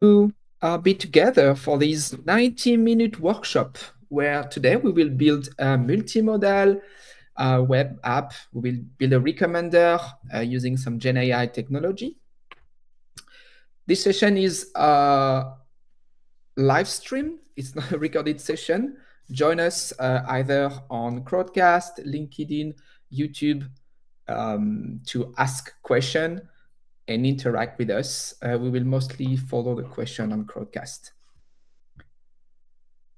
to be together for this 90-minute workshop where today we will build a multimodal web app. We will build a recommender using some GenAI technology. This session is a live stream. It's not a recorded session. Join us either on Crowdcast, LinkedIn, YouTube to ask questions and interact with us. We will mostly follow the question on Crowdcast.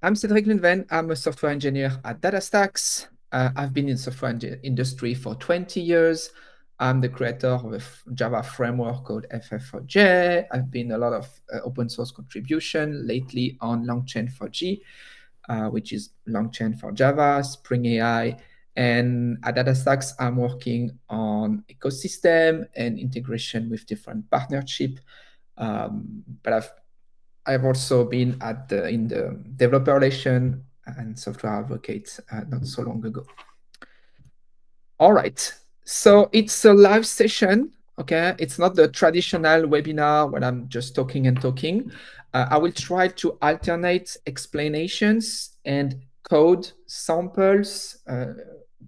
I'm Cedric Lunven. I'm a software engineer at DataStax. I've been in the software industry for 20 years. I'm the creator of a Java framework called FF4J. I've been a lot of open source contribution lately on LangChain 4G, which is LangChain for Java, Spring AI. And at DataStax, I'm working on ecosystem and integration with different partnership. But I've also been in the developer relation and software advocate not so long ago. All right, so it's a live session, okay? It's not the traditional webinar when I'm just talking and talking. I will try to alternate explanations and code samples,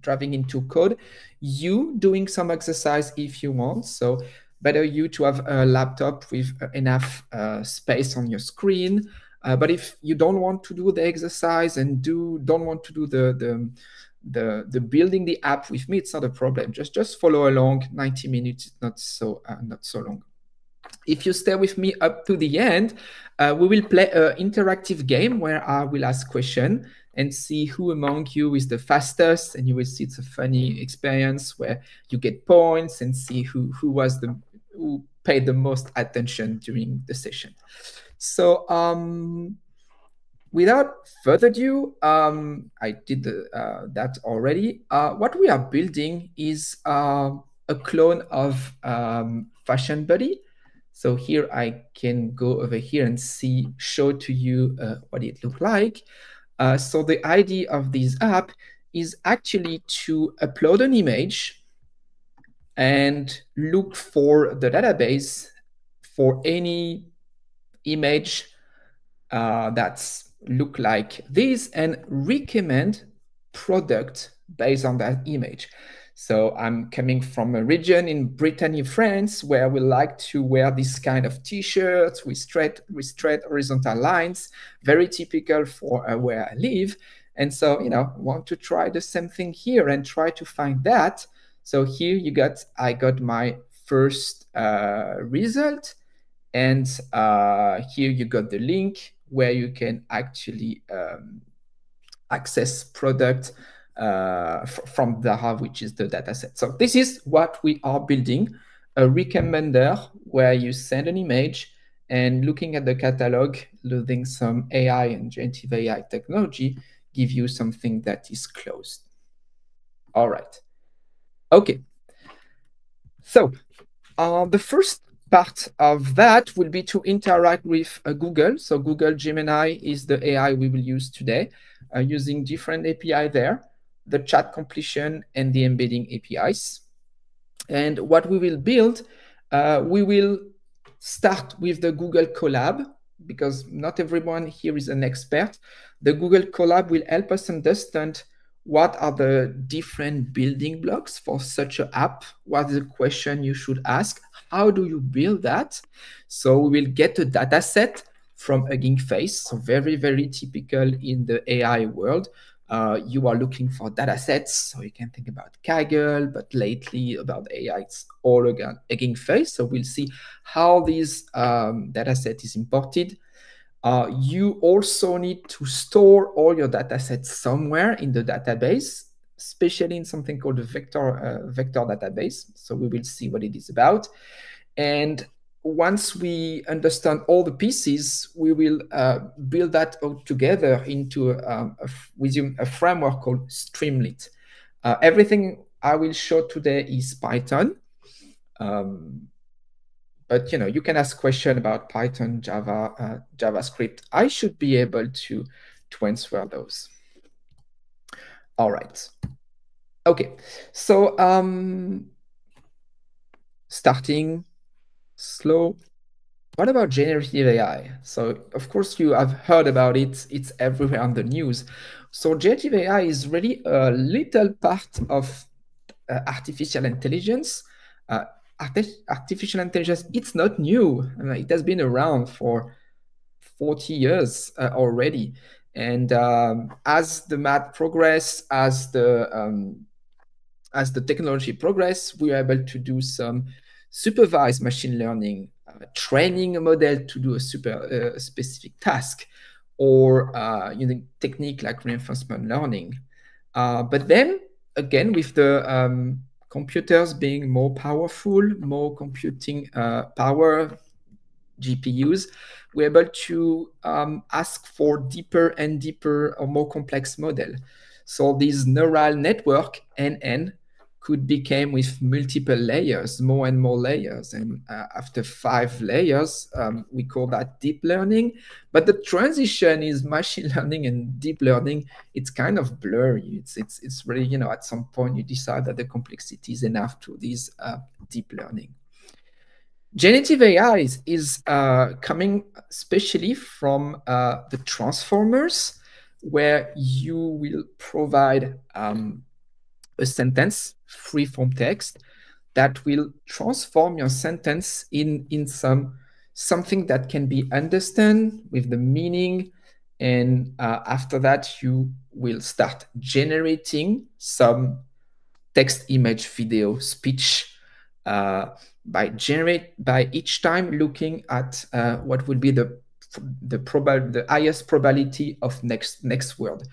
driving into code. You doing some exercise if you want. So better you to have a laptop with enough space on your screen. But if you don't want to do the exercise and don't want to do the building the app with me, it's not a problem. Just follow along. 90 minutes is not so long. If you stay with me up to the end, we will play an interactive game where I will ask questions and see who among you is the fastest. And you will see it's a funny experience where you get points and see who paid the most attention during the session. So without further ado, I did that already. What we are building is a clone of Fashion Buddy. So here I can go over here and show to you what it looks like. So the idea of this app is actually to upload an image and look for the database for any image that's look like this and recommend product based on that image. So I'm coming from a region in Brittany, France, where we like to wear this kind of t-shirts with straight horizontal lines, very typical for where I live. And so, want to try the same thing here and try to find that. So here I got my first result. And here you got the link where you can actually access product from Dara, which is the dataset. So this is what we are building, a recommender where you send an image and looking at the catalog, loading some AI and generative AI technology, give you something that is closed. All right. Okay. So the first part of that will be to interact with Google. So Google Gemini is the AI we will use today, using different API there, the chat completion and the embedding APIs. And what we will build, we will start with the Google Colab, because not everyone here is an expert. The Google Colab will help us understand what are the different building blocks for such an app, what is the question you should ask, how do you build that? So we will get a data set from Hugging Face, so very, very typical in the AI world. You are looking for data sets, so you can think about Kaggle, but lately about AI, it's all again Hugging Face. So we'll see how this data set is imported. You also need to store all your data sets somewhere in the database, especially in something called a vector database. So we will see what it is about. And once we understand all the pieces, we will build that all together into a framework called Streamlit. Everything I will show today is Python. But you can ask questions about Python, Java, JavaScript. I should be able to answer those. All right. Okay. So starting slow. What about generative AI? So, of course, you have heard about it. It's everywhere on the news. So, generative AI is really a little part of artificial intelligence. Uh, Artificial intelligence, it's not new. It has been around for 40 years already. And as the math progress, as the technology progress, we are able to do some supervised machine learning, training a model to do a specific task, or using technique like reinforcement learning. But then again, with the computers being more powerful, more computing power, GPUs, we're able to ask for deeper and deeper or more complex model. So this neural network, NN, could become with multiple layers, more and more layers. And after 5 layers, we call that deep learning. But the transition is machine learning and deep learning. It's kind of blurry. It's really, you know, at some point you decide that the complexity is enough to this deep learning. Generative AI is coming especially from the transformers, where you will provide a sentence, free form text, that will transform your sentence in something that can be understood with the meaning. And after that, you will start generating some text, image, video, speech by each time looking at what will be the highest probability of next word.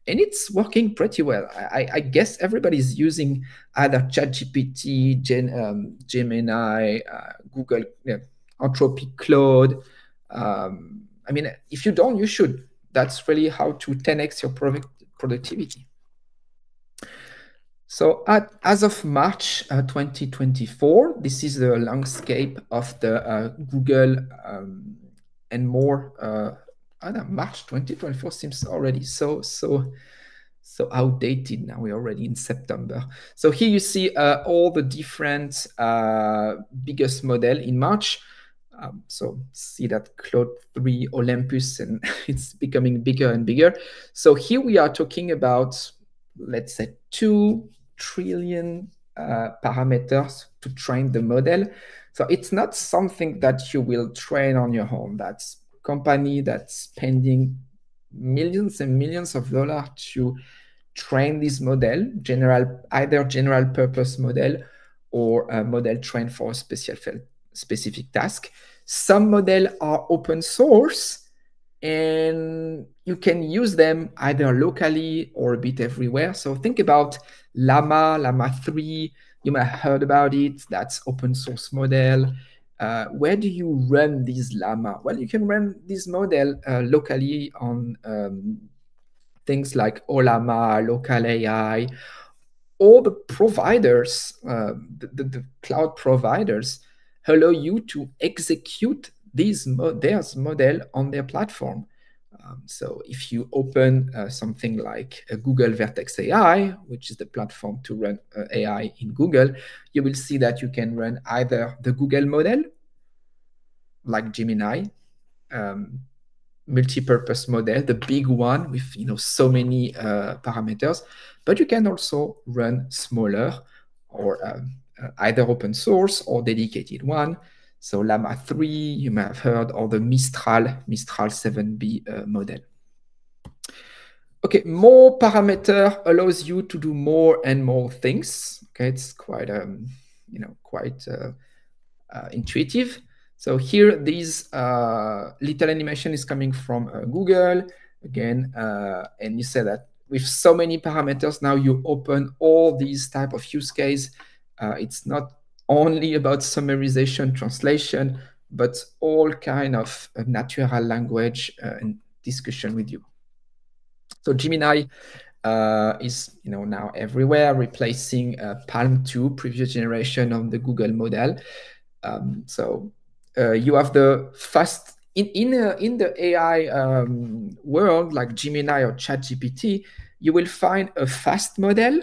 And it's working pretty well. I guess everybody's using either ChatGPT, Gemini, Google, Anthropic, Claude. I mean, if you don't, you should. That's really how to 10x your productivity. So as of March 2024, this is the landscape of the Google and more. I don't know, March 2024 seems already so outdated now. We're already in September. So here you see all the different biggest model in March. So see that Claude 3 Olympus, and it's becoming bigger and bigger. So here we are talking about, let's say, 2 trillion parameters to train the model. So it's not something that you will train on your own. That's a company that's spending millions and millions of dollars to train this model, either general purpose model or a model trained for a specific task. Some models are open source, and you can use them either locally or a bit everywhere. So think about Llama 3. You might have heard about it. That's open source model. Where do you run this Llama? Well, you can run this model locally on things like Olama, Local AI. All the providers, the cloud providers, allow you to execute these their model on their platform. So if you open something like Google Vertex AI, which is the platform to run AI in Google, you will see that you can run either the Google model, like Gemini, multi-purpose model, the big one with so many parameters, but you can also run smaller or either open source or dedicated one. So Llama 3, you may have heard, or the Mistral 7B model. Okay, more parameter allows you to do more and more things. Okay, it's quite intuitive. So here, this little animation is coming from Google again, and you say that with so many parameters, now you open all these type of use case. It's not only about summarization, translation, but all kind of natural language and discussion with you. So Gemini is now everywhere, replacing Palm 2, previous generation of the Google model. So you have the fast in the AI world, like Gemini or ChatGPT, you will find a fast model,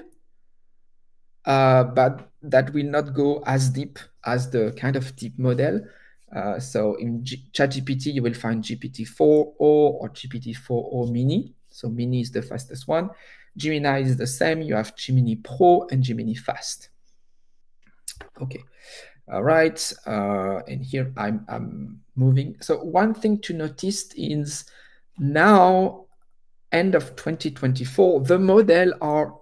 but that will not go as deep as the kind of deep model. So in ChatGPT, you will find GPT-4o or GPT-4o Mini. So Mini is the fastest one. Gemini is the same. You have Gemini Pro and Gemini Fast. Okay. All right. And here I'm moving. So one thing to notice is now, end of 2024, the model are,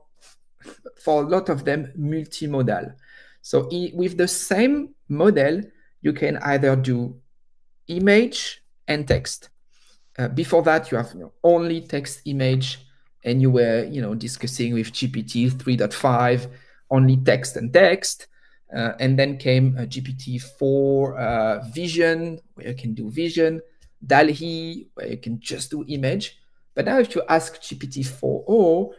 for a lot of them, multimodal. So with the same model, you can either do image and text. Before that, you have only text, image, and you were discussing with GPT 3.5 only text and text. And then came GPT-4 vision, where you can do vision, DALL-E, where you can just do image. But now if you ask GPT-4o,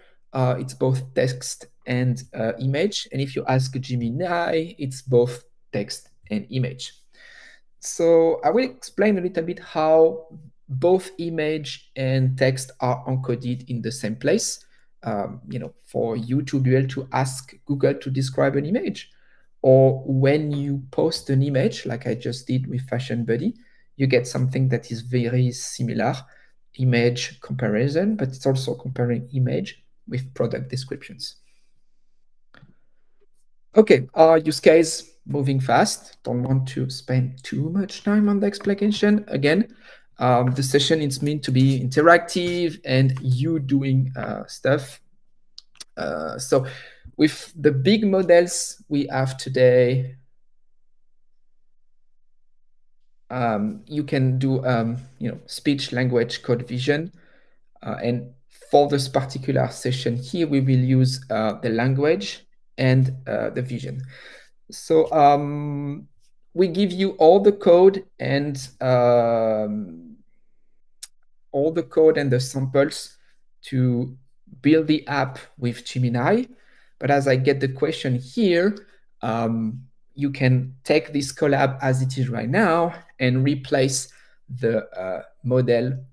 it's both text and image. And if you ask Gemini, it's both text and image. So I will explain a little bit how both image and text are encoded in the same place. For you to be able to ask Google to describe an image, or when you post an image, like I just did with Fashion Buddy, you get something that is very similar, image comparison, but it's also comparing image with product descriptions. Okay, use case, moving fast. Don't want to spend too much time on the explanation. Again, the session is meant to be interactive and you doing stuff. So with the big models we have today, you can do speech, language, code vision. And for this particular session here, we will use the language and the vision. So we give you all the code and the samples to build the app with Gemini. But as I get the question here, you can take this collab as it is right now and replace the model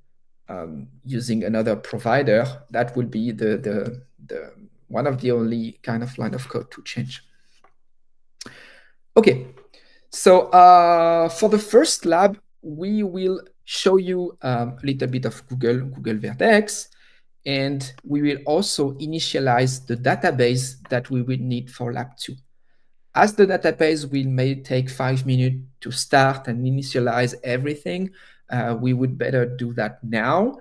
using another provider. That would be the one of the only kind of line of code to change. Okay, so for the first lab, we will show you a little bit of Google Vertex, and we will also initialize the database that we will need for lab 2. As the database may take 5 minutes to start and initialize everything, we would better do that now.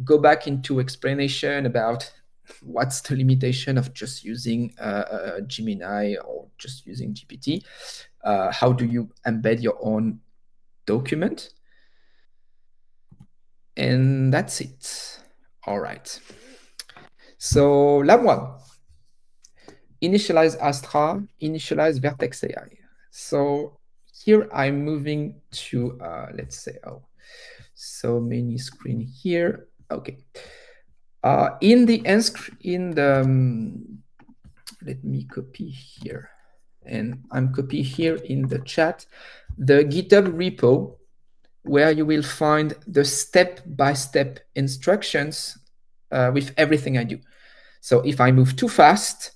Go back into explanation about what's the limitation of just using Gemini or just using GPT. How do you embed your own document? And that's it. All right. So lab 1. Initialize Astra, initialize Vertex AI. So here I'm moving to, let's say, so many screen here. Okay. Let me copy here. And I'm copying here in the chat the GitHub repo where you will find the step-by-step instructions with everything I do. So if I move too fast,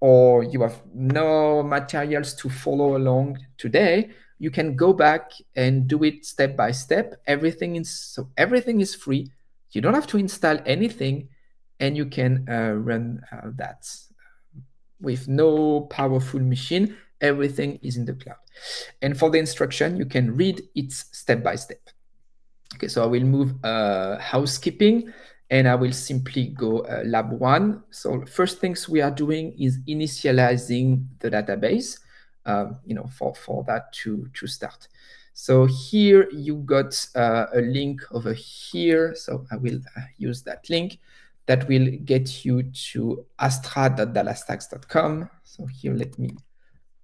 or you have no materials to follow along today, you can go back and do it step by step. Everything is free. You don't have to install anything, and you can run that with no powerful machine. Everything is in the cloud. And for the instruction, you can read it step by step. Okay, so I will move housekeeping. And I will simply go lab 1. So first things we are doing is initializing the database, for that to start. So here you got a link over here. So I will use that link that will get you to astra.datastax.com. So here, let me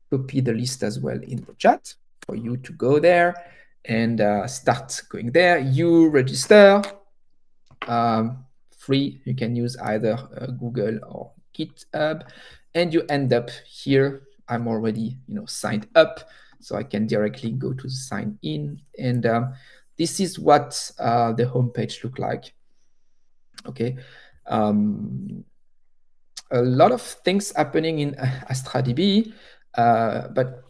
copy the list as well in the chat for you to go there and start going there. You register. Free. You can use either Google or GitHub, and you end up here. I'm already signed up, so I can directly go to sign in, and this is what the homepage look like. Okay, a lot of things happening in Astra DB, but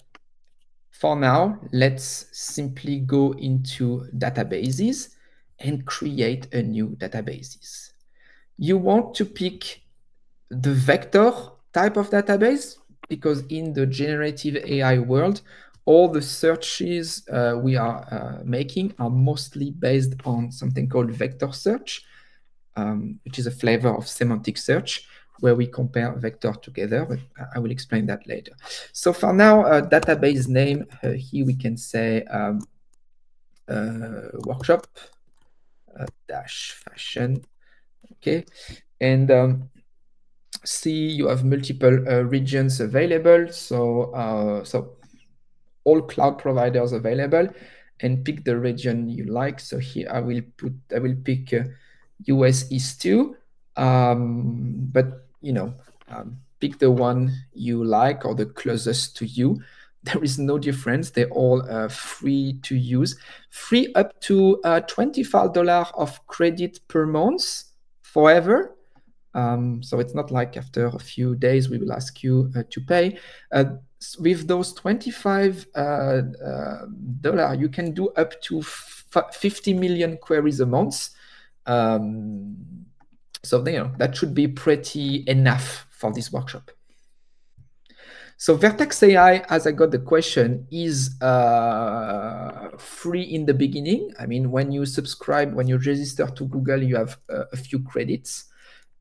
For now, let's simply go into databases and create a new databases. You want to pick the vector type of database because in the generative AI world, all the searches we are making are mostly based on something called vector search, which is a flavor of semantic search where we compare vector together, but I will explain that later. So for now, database name, here we can say workshop dash fashion, okay? And see, you have multiple regions available, so all cloud providers available, and pick the region you like. So here I will pick US East 2, but pick the one you like or the closest to you. There is no difference. They're all free to use, free up to $25 of credit per month forever. So it's not like after a few days we will ask you to pay. With those $25, you can do up to 50 million queries a month. So that should be pretty enough for this workshop. So Vertex AI, as I got the question, is free in the beginning. I mean, when you subscribe, when you register to Google, you have a few credits.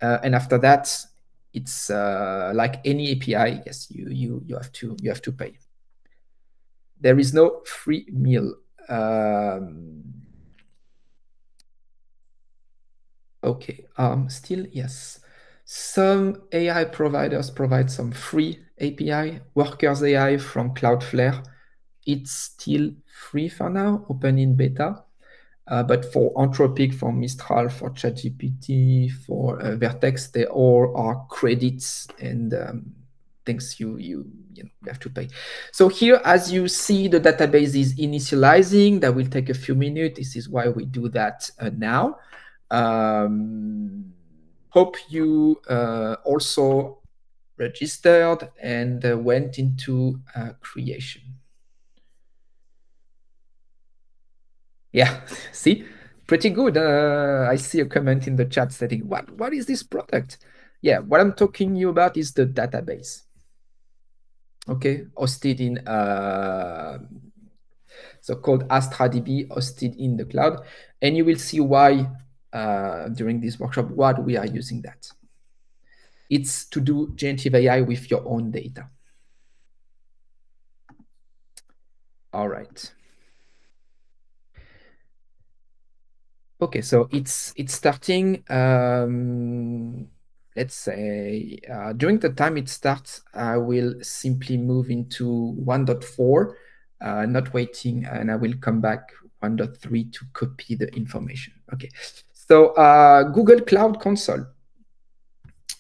And after that, it's like any API. Yes, you have to pay. There is no free meal. Okay. Still, yes. Some AI providers provide some free API. Workers AI from Cloudflare, it's still free for now, open in beta. But for Anthropic, for Mistral, for ChatGPT, for Vertex, they all are credits and things you have to pay. So here, as you see, the database is initializing. That will take a few minutes. This is why we do that now. Hope you also registered and went into creation. Yeah, see, pretty good. I see a comment in the chat saying, what is this product? Yeah, what I'm talking you about is the database. Okay, hosted in, so called Astra DB, hosted in the cloud. And you will see why during this workshop, what we are using that. It's to do generative AI with your own data. All right. Okay, so it's starting. Let's say during the time it starts, I will simply move into 1.4, not waiting, and I will come back 1.3 to copy the information. Okay, so Google Cloud Console.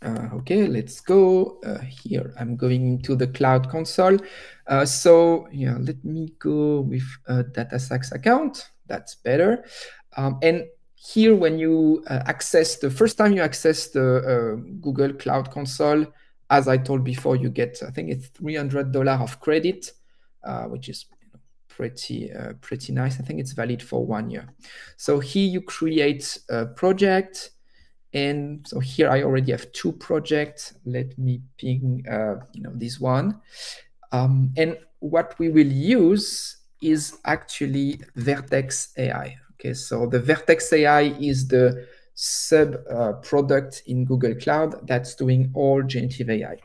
Okay, let's go here. I'm going into the Cloud Console. So yeah, let me go with a DataStax account. That's better. And here, when you access the first time you access the Google Cloud Console, as I told before, you get, I think it's $300 of credit, which is pretty nice. I think it's valid for 1 year. So here you create a project. And so here I already have 2 projects. Let me ping this one. And what we will use is actually Vertex AI. Okay, so the Vertex AI is the sub product in Google Cloud that's doing all generative AI.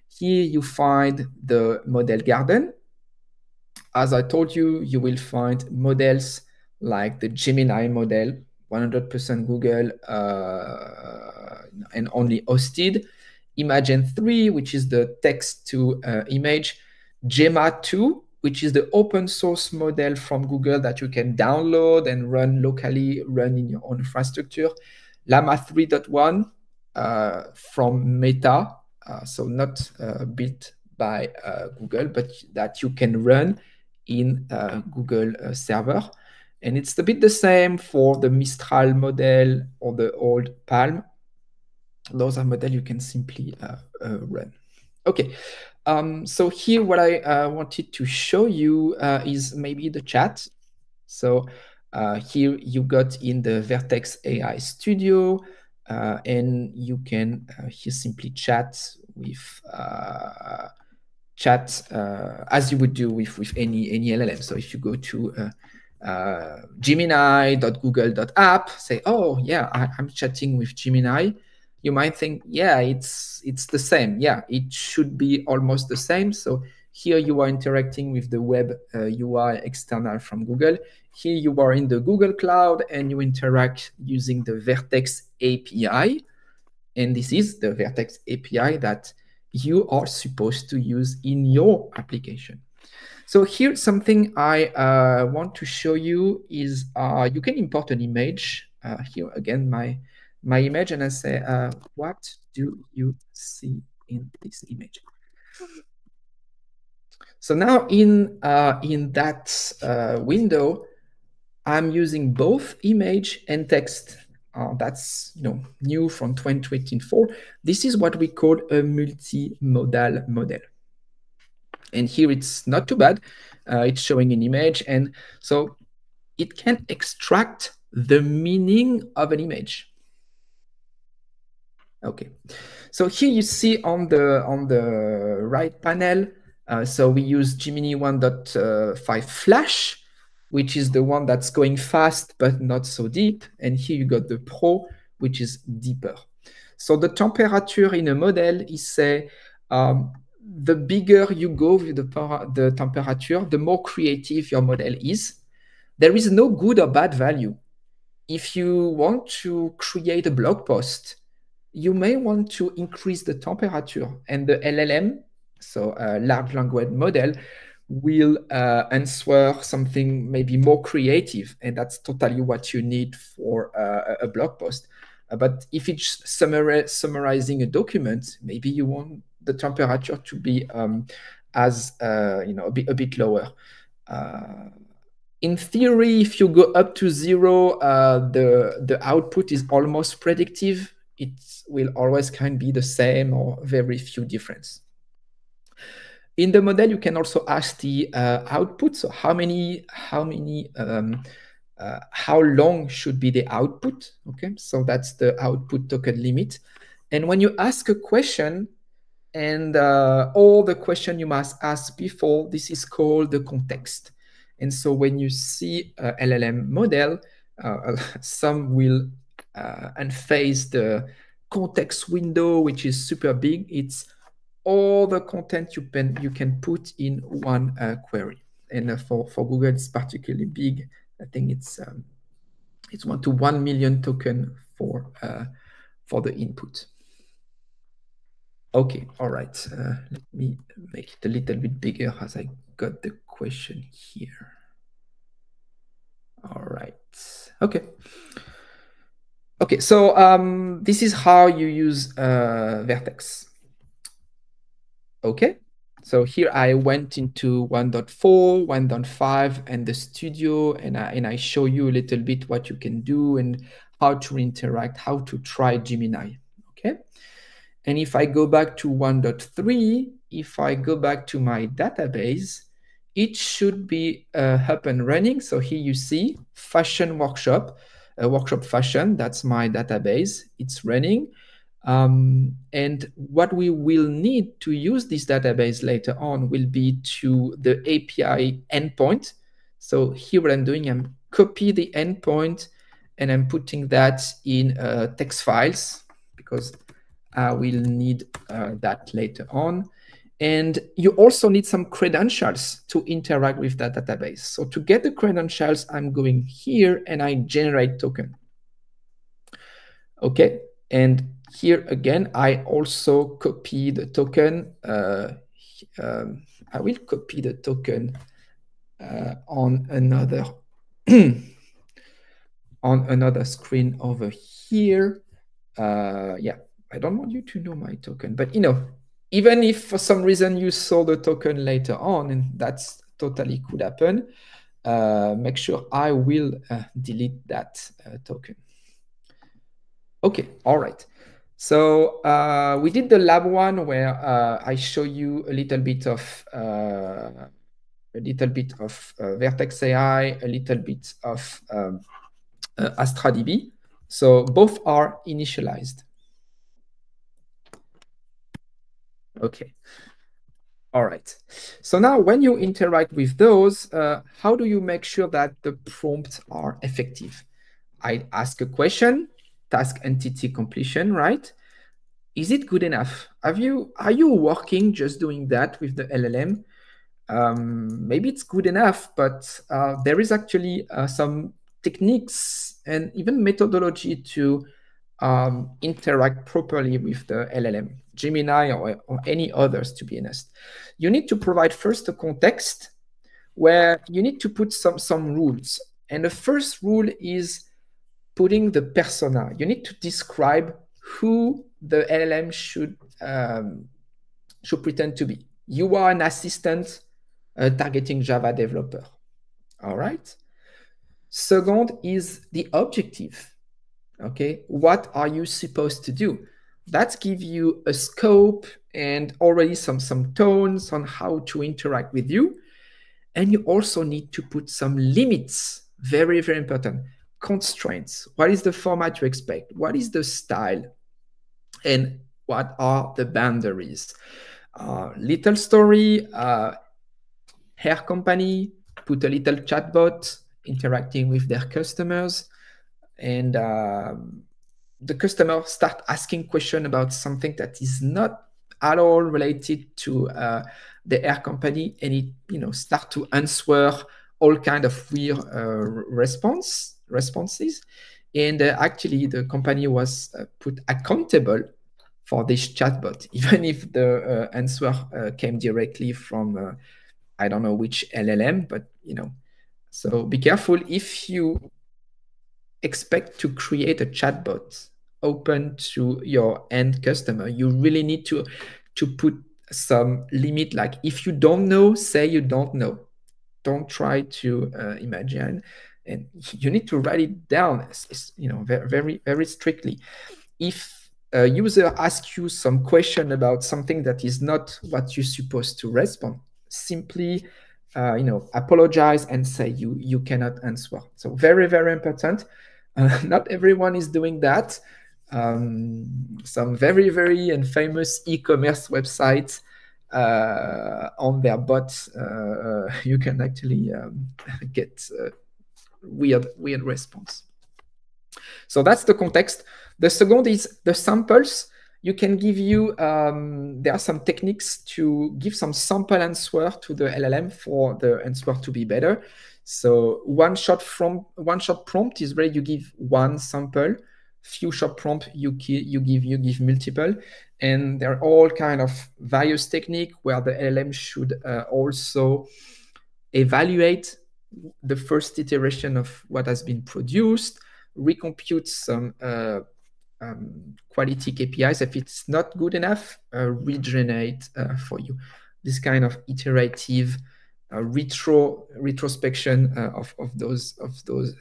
Here you find the model garden. As I told you, you will find models like the Gemini model, 100% Google and only hosted. Imagen 3, which is the text to image. Gemma 2, which is the open source model from Google that you can download and run locally, run in your own infrastructure. Llama 3.1 from Meta, so not built by Google, but that you can run in Google server. And it's a bit the same for the Mistral model or the old Palm. Those are models you can simply run. Okay. So here, what I wanted to show you is maybe the chat. So here you got in the Vertex AI Studio, and you can here simply chat with as you would do with any LLM. So if you go to Gemini.google.app, say, oh yeah, I'm chatting with Gemini. You might think, yeah, it's the same. Yeah, it should be almost the same. So here you are interacting with the web UI external from Google. Here you are in the Google Cloud and you interact using the Vertex API. And this is the Vertex API that you are supposed to use in your application. So here, something I want to show you is you can import an image. Here again, my image, and I say, what do you see in this image? So now in that window, I'm using both image and text. That's new from 2024. This is what we call a multimodal model. And here it's not too bad. It's showing an image, and so it can extract the meaning of an image. Okay, so here you see on the right panel. So we use Gemini 1.5 Flash, which is the one that's going fast but not so deep. And here you got the Pro, which is deeper. So the temperature in a model is, say, the bigger you go with the temperature, the more creative your model is. There is no good or bad value. If you want to create a blog post, you may want to increase the temperature, and the LLM, so a large language model, will answer something maybe more creative, and that's totally what you need for a blog post. But if it's summarizing a document, maybe you want the temperature to be as a bit lower. In theory, if you go up to 0, the output is almost predictive. It will always kind of be the same or very few difference. In the model, you can also ask the output. So how long should be the output? Okay, so that's the output token limit. And when you ask a question, and all the question you must ask before, this is called the context. And so when you see a LLM model, some will unphase the context window, which is super big. It's all the content you can put in one query. And for Google, it's particularly big. I think it's 1 to 1 million token for the input. Okay, all right. Let me make it a little bit bigger as I got the question here. All right. Okay. Okay, so this is how you use Vertex. Okay, so here I went into 1.4, 1.5, and the studio, and I show you a little bit what you can do and how to interact, how to try Gemini. Okay, and if I go back to 1.3, if I go back to my database, it should be up and running. So here you see fashion workshop, workshop fashion. That's my database. It's running. And what we will need to use this database later on will be to the API endpoint. So here what I'm doing, I'm copy the endpoint and I'm putting that in text files because I will need that later on. And you also need some credentials to interact with that database. So to get the credentials, I'm going here and I generate token. Okay, and here again, I also copy the token. I will copy the token on another on another screen over here. Yeah, I don't want you to know my token, but even if for some reason you saw the token later on, and that's totally could happen, make sure I will delete that token. Okay, all right. So we did the lab one where I show you a little bit of Vertex AI, a little bit of Astra DB. So both are initialized. Okay. All right. So now when you interact with those, how do you make sure that the prompts are effective? I ask a question, task entity completion, right? Is it good enough? Are you working just doing that with the LLM? Maybe it's good enough, but there is actually some techniques and even methodology to interact properly with the LLM, Gemini or any others, to be honest. You need to provide first a context where you need to put some rules. And the first rule is putting the persona. You need to describe who the LLM should pretend to be. You are an assistant targeting Java developer. All right. Second is the objective. Okay, what are you supposed to do? That gives you a scope and already some tones on how to interact with you. And you also need to put some limits, very, very important. Constraints. What is the format you expect? What is the style? And what are the boundaries? Little story, hair company, put a little chatbot interacting with their customers, and the customer start asking questions about something that is not at all related to the hair company, and it start to answer all kind of weird responses. And actually, the company was put accountable for this chatbot, even if the answer came directly from I don't know which LLM, but so be careful if you expect to create a chatbot open to your end customer. You really need to put some limit, like if you don't know, say you don't know. Don't try to imagine, and you need to write it down, very, very, very strictly. If a user asks you some question about something that is not what you're supposed to respond, simply apologize and say you cannot answer. So very, very important. Not everyone is doing that. Some very, very and famous e-commerce websites on their bots, you can actually get weird response. So that's the context. The second is the samples. You can give there are some techniques to give some sample answer to the LLM for the answer to be better. So one shot prompt is where you give one sample. Few shot prompt you give multiple, and there are all kind of various techniques where the LLM should also evaluate the first iteration of what has been produced, recompute some quality KPIs. If it's not good enough, regenerate for you. This kind of iterative retrospection of those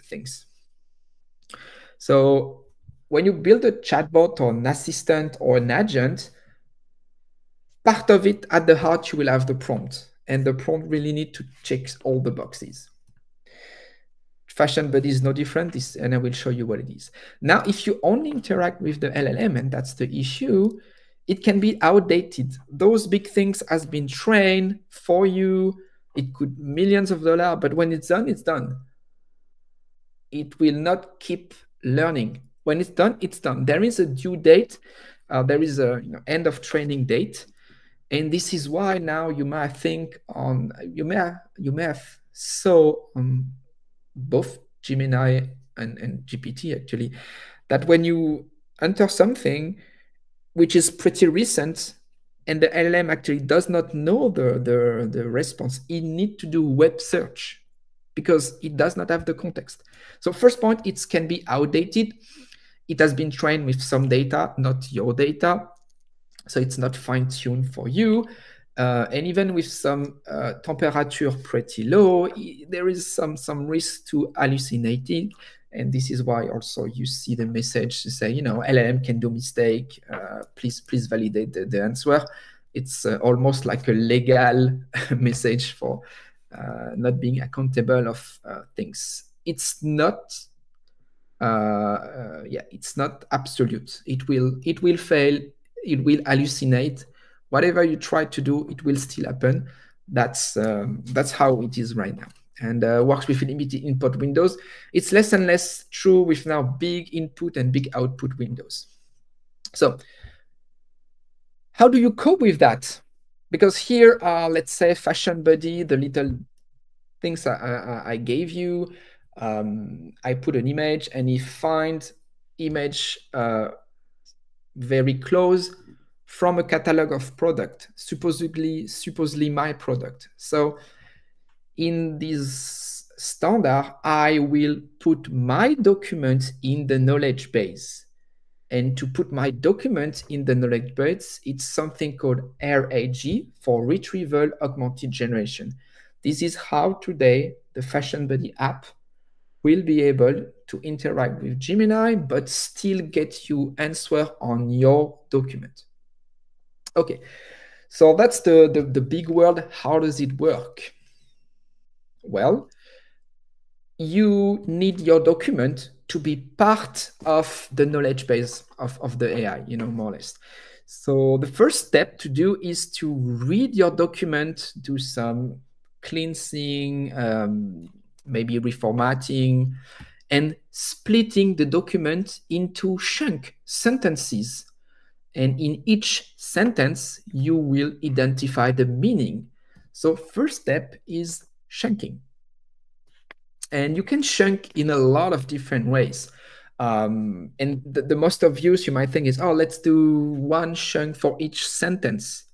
things. So when you build a chatbot or an assistant or an agent, part of it at the heart, you will have the prompt, and the prompt really need to check all the boxes. Fashion Buddy is no different, and I will show you what it is. Now, if you only interact with the LLM, and that's the issue, it can be outdated. Those big things has been trained for you. It could millions of dollars, but when it's done, it's done. It will not keep learning. When it's done, it's done. There is a due date. There is a end of training date. And this is why now you may think on, you may have saw both Gemini and GPT actually, that when you enter something which is pretty recent and the LLM actually does not know the response, it needs to do web search because it does not have the context. So first point, it can be outdated. It has been trained with some data, not your data. So it's not fine-tuned for you. And even with some temperature pretty low, there is some risk to hallucinating And this is why also you see the message to say, LLM can do mistake. Please validate the answer. It's almost like a legal message for not being accountable of things. It's not. It's not absolute. It will fail. It will hallucinate. Whatever you try to do, it will still happen. That's how it is right now, and works with limited input windows. It's less and less true with now big input and big output windows. So how do you cope with that? Because here are, let's say, Fashion Buddy, the little things I gave you. I put an image, and it finds image very close from a catalog of product, supposedly my product. So in this standard, I will put my document in the knowledge base. And to put my document in the knowledge base, it's something called RAG, for retrieval augmented generation. This is how today the Fashion Buddy app will be able to interact with Gemini, but still get you answer on your document. Okay, so that's the big world. How does it work? Well, you need your document to be part of the knowledge base of the AI, more or less. So the first step to do is to read your document, do some cleansing, maybe reformatting, and splitting the document into chunk sentences. And in each sentence, you will identify the meaning. So first step is chunking. And you can chunk in a lot of different ways. And the most obvious you might think is, let's do one chunk for each sentence.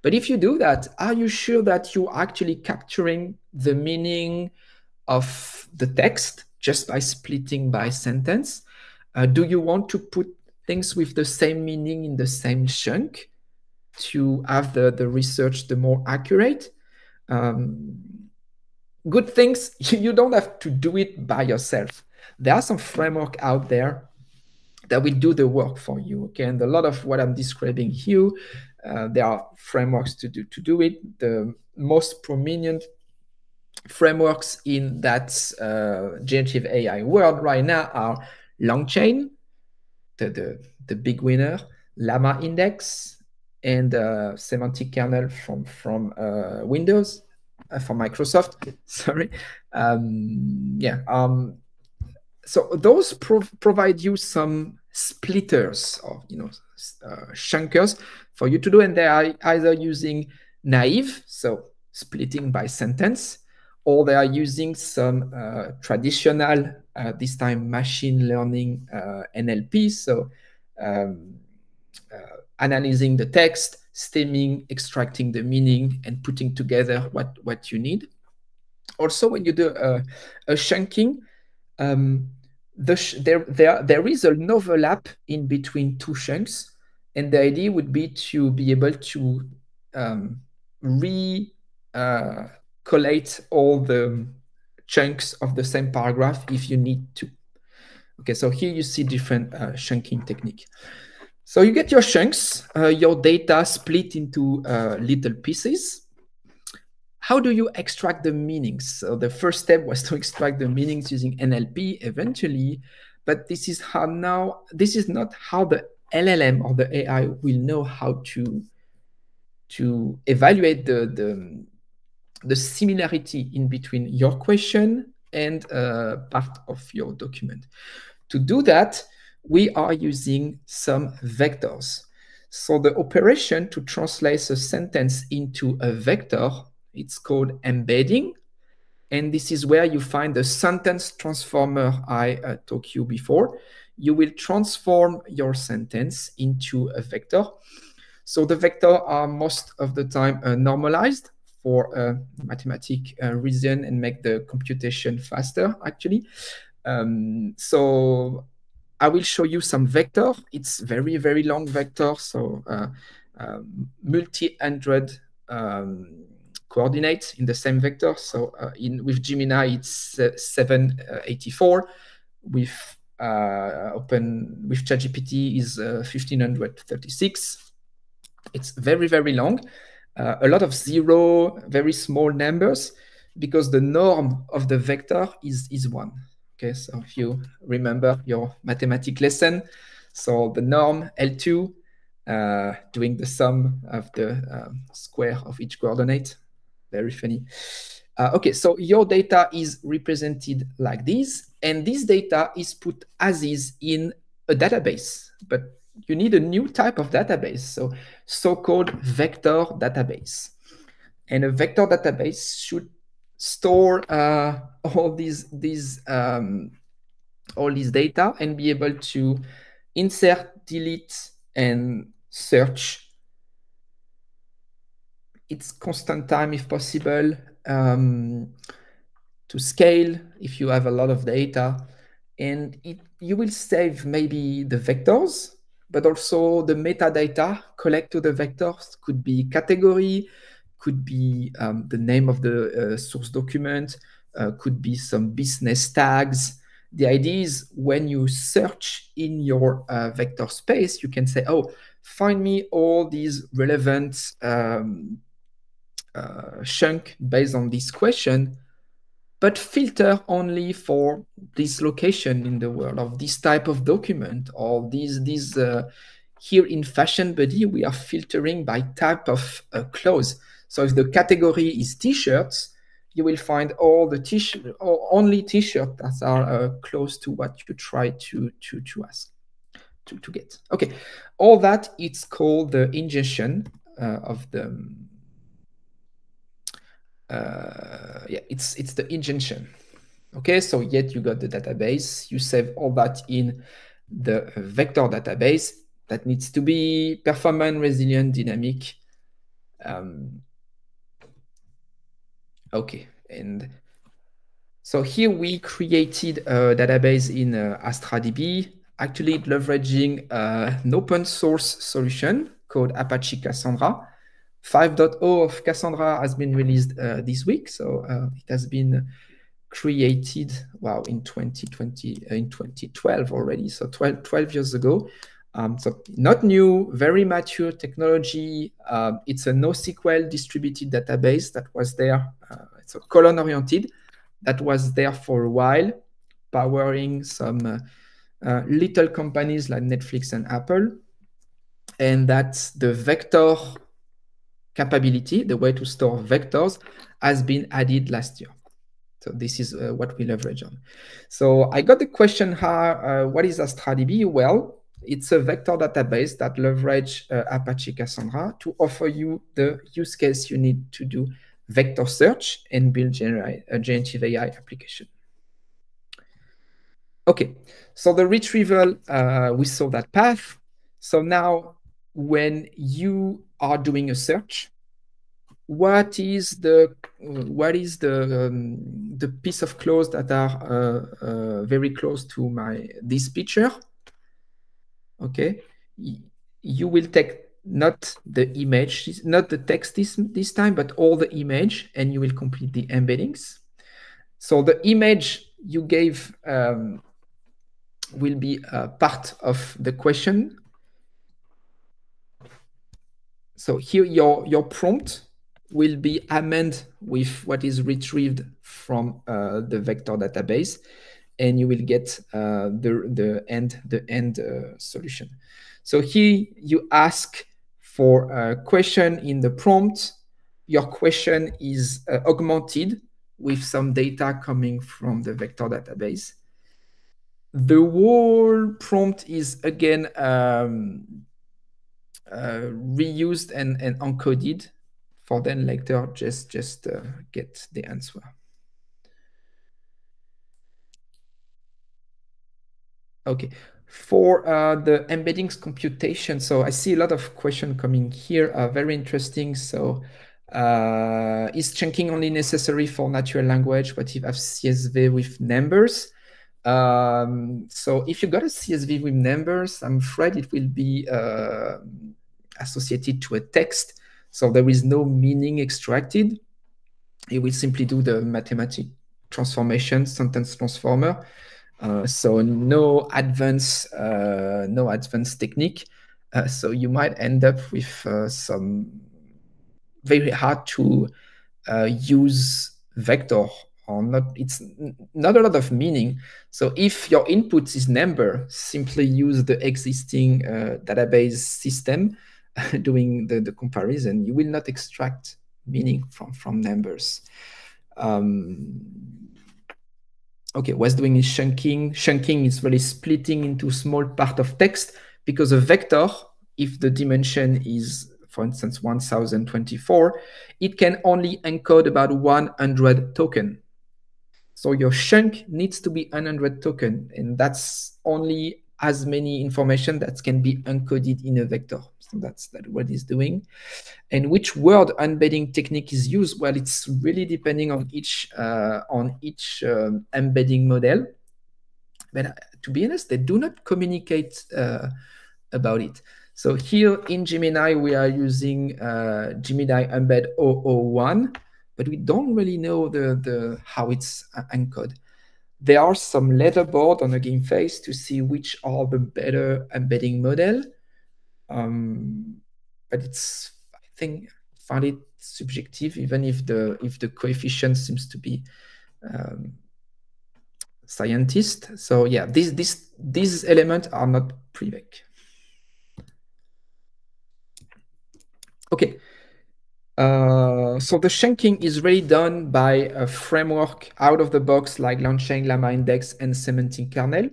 But if you do that, are you sure that you're actually capturing the meaning of the text just by splitting by sentence? Do you want to put things with the same meaning in the same chunk to have the research the more accurate? Good things, you don't have to do it by yourself. There are some framework out there that will do the work for you. Okay, and a lot of what I'm describing here, there are frameworks to do it. The most prominent frameworks in that generative AI world right now are LangChain, the big winner, Llama Index, and semantic kernel from Windows, from Microsoft. Sorry. So those provide you some splitters or chunkers for you to do, and they are either using naive, so splitting by sentence, or they are using some traditional, this time machine learning NLP, so analyzing the text, stemming, extracting the meaning, and putting together what you need. Also, when you do a chunking, there is an overlap in between two chunks, and the idea would be to be able to collate all the chunks of the same paragraph if you need to. Okay, so here you see different chunking technique. So you get your chunks, your data split into little pieces. How do you extract the meanings? So the first step was to extract the meanings using NLP eventually, but this is not how the LLM or the AI will know how to evaluate the similarity in between your question and part of your document. To do that, we are using some vectors. So the operation to translate a sentence into a vector, it's called embedding. And this is where you find the sentence transformer I talked you before. You will transform your sentence into a vector. So the vector are most of the time normalized for mathematic reason and make the computation faster, actually. So I will show you some vector. It's very, very long vector. So multi-hundred coordinates in the same vector. So with Gemini, it's 784. with ChatGPT is 1536. It's very, very long. A lot of zero, very small numbers, because the norm of the vector is 1. Okay, so if you remember your mathematics lesson, so the norm L2, doing the sum of the square of each coordinate. Very funny. Okay, so your data is represented like this, and this data is put as is in a database, but you need a new type of database, so-called vector database. And a vector database should store all these data and be able to insert, delete, and search. It's constant time if possible, to scale if you have a lot of data, and you will save maybe the vectors, but also the metadata collect to the vectors. Could be category, could be the name of the source document, could be some business tags. The idea is when you search in your vector space, you can say, oh, find me all these relevant chunk based on this question, but filter only for this location in the world of this type of document, or these here in Fashion Buddy, we are filtering by type of clothes. So if the category is t-shirts, you will find all the t-shirt or only t-shirts that are close to what you try to ask to get. Okay, all that, it's called the ingestion of the it's the ingestion. Okay, so yet you got the database, you save all that in the vector database that needs to be performant, resilient, dynamic. Okay, and so here we created a database in Astra DB, actually leveraging an open source solution called Apache Cassandra. 5.0 of Cassandra has been released this week, so it has been created, wow, in 2012 already, so 12 years ago. So not new, very mature technology. It's a NoSQL distributed database that was there. It's a column-oriented that was there for a while, powering some little companies like Netflix and Apple. And that's the vector capability, the way to store vectors, has been added last year. So this is what we leverage on. So I got the question here, what is Astra DB? Well, it's a vector database that leverage Apache Cassandra to offer you the use case you need to do vector search and build a generative AI application. Okay, so the retrieval, we saw that path. So now when you are doing a search, what is the piece of clothes that are very close to this picture? Okay, you will take not the image, not the text this time, but all the image, and you will complete the embeddings. So the image you gave will be part of the question. So here your prompt will be amended with what is retrieved from the vector database, and you will get the end solution. So here you ask for a question in the prompt. Your question is augmented with some data coming from the vector database. The whole prompt is again reused and encoded for then later just get the answer. Okay, for the embeddings computation, so I see a lot of questions coming here, very interesting. So is chunking only necessary for natural language? What if you have CSV with numbers? So if you got a CSV with numbers, I'm afraid it will be associated to a text. So there is no meaning extracted. It will simply do the mathematic transformation, sentence transformer. So no advanced technique. So you might end up with some very hard to use vector or not. It's not a lot of meaning. So if your input is number, simply use the existing database system doing the comparison. You will not extract meaning from numbers. Okay, what's doing is chunking. Chunking is really splitting into small part of text, because a vector, if the dimension is, for instance, 1024, it can only encode about 100 token. So your chunk needs to be 100 token, and that's only as many information that can be encoded in a vector. So that's what it's doing. And which word embedding technique is used? Well, it's really depending on each embedding model. But to be honest, they do not communicate about it. So here in Gemini, we are using Gemini Embed 001, but we don't really know how it's encoded. There are some letterboard on the game face to see which are the better embedding model. But it's, I find it subjective, even if the coefficient seems to be scientist. So yeah, these elements are not prereq. Okay. So the chunking is really done by a framework out of the box like LangChain, Llama Index, and Semantic Kernel.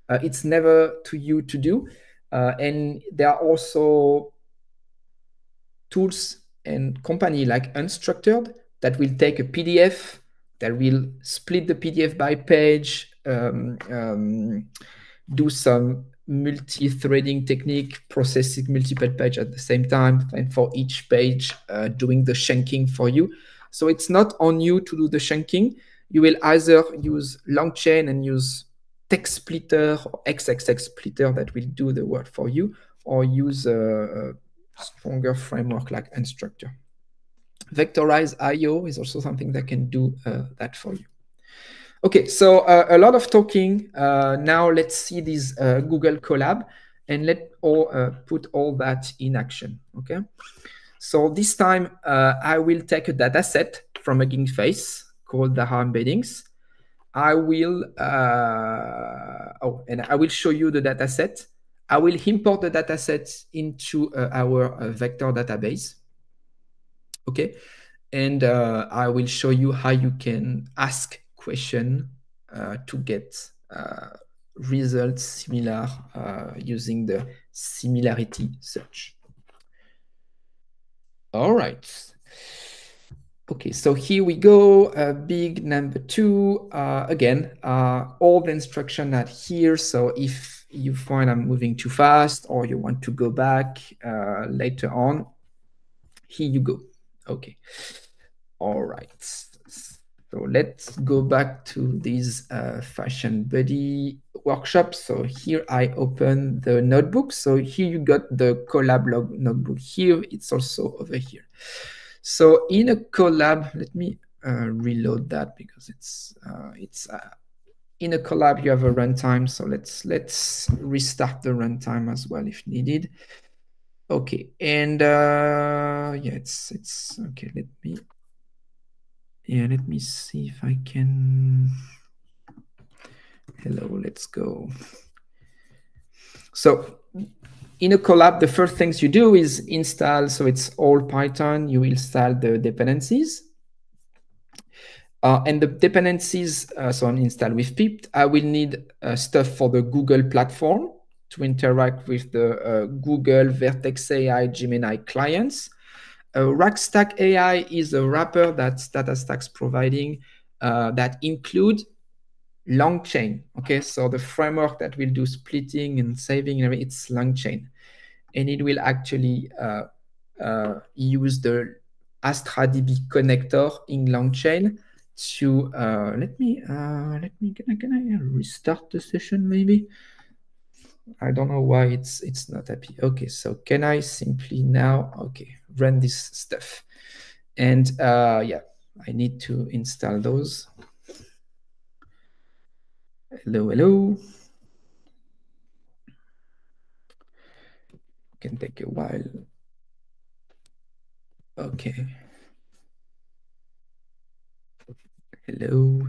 It's never to you to do. And there are also tools and company like Unstructured that will take a PDF, that will split the PDF by page, do some multi-threading technique, processing multiple pages at the same time, and for each page doing the chunking for you. So it's not on you to do the chunking. You will either use LangChain and use text splitter or XXX splitter that will do the work for you, or use a stronger framework like Unstructured. Vectorize IO is also something that can do that for you. Okay, so a lot of talking. Now let's see this Google Colab, and let's put all that in action, okay? So this time I will take a data set from a game face called Data Embeddings. I will, and I will show you the data set. I will import the data set into our vector database, okay? And I will show you how you can ask question to get results similar using the similarity search. All right. Okay, so here we go. Big number 2. Again, all the instruction are here. So if you find I'm moving too fast or you want to go back later on, here you go. Okay. All right. So let's go back to this Fashion Buddy workshop. So here I open the notebook. So here you got the Colab log notebook. Here it's also over here. So in a Colab, let me reload that because it's in a Colab you have a runtime. So let's restart the runtime as well if needed. Okay, and yeah, it's okay. Let me see if I can. Hello, let's go. So in a Colab, the first things you do is install. So it's all Python. You install the dependencies. And the dependencies, so I'm installed with pip. I will need stuff for the Google platform to interact with the Google Vertex AI Gemini clients. Rackstack AI is a wrapper that DataStax providing that include LangChain. Okay, so the framework that will do splitting and saving, it's LangChain, and it will actually use the Astra DB connector in LangChain to can I restart the session maybe? I don't know why it's not happy. Okay, so can I simply now run this stuff? And yeah, I need to install those. Hello, hello. Can take a while. Okay. Hello.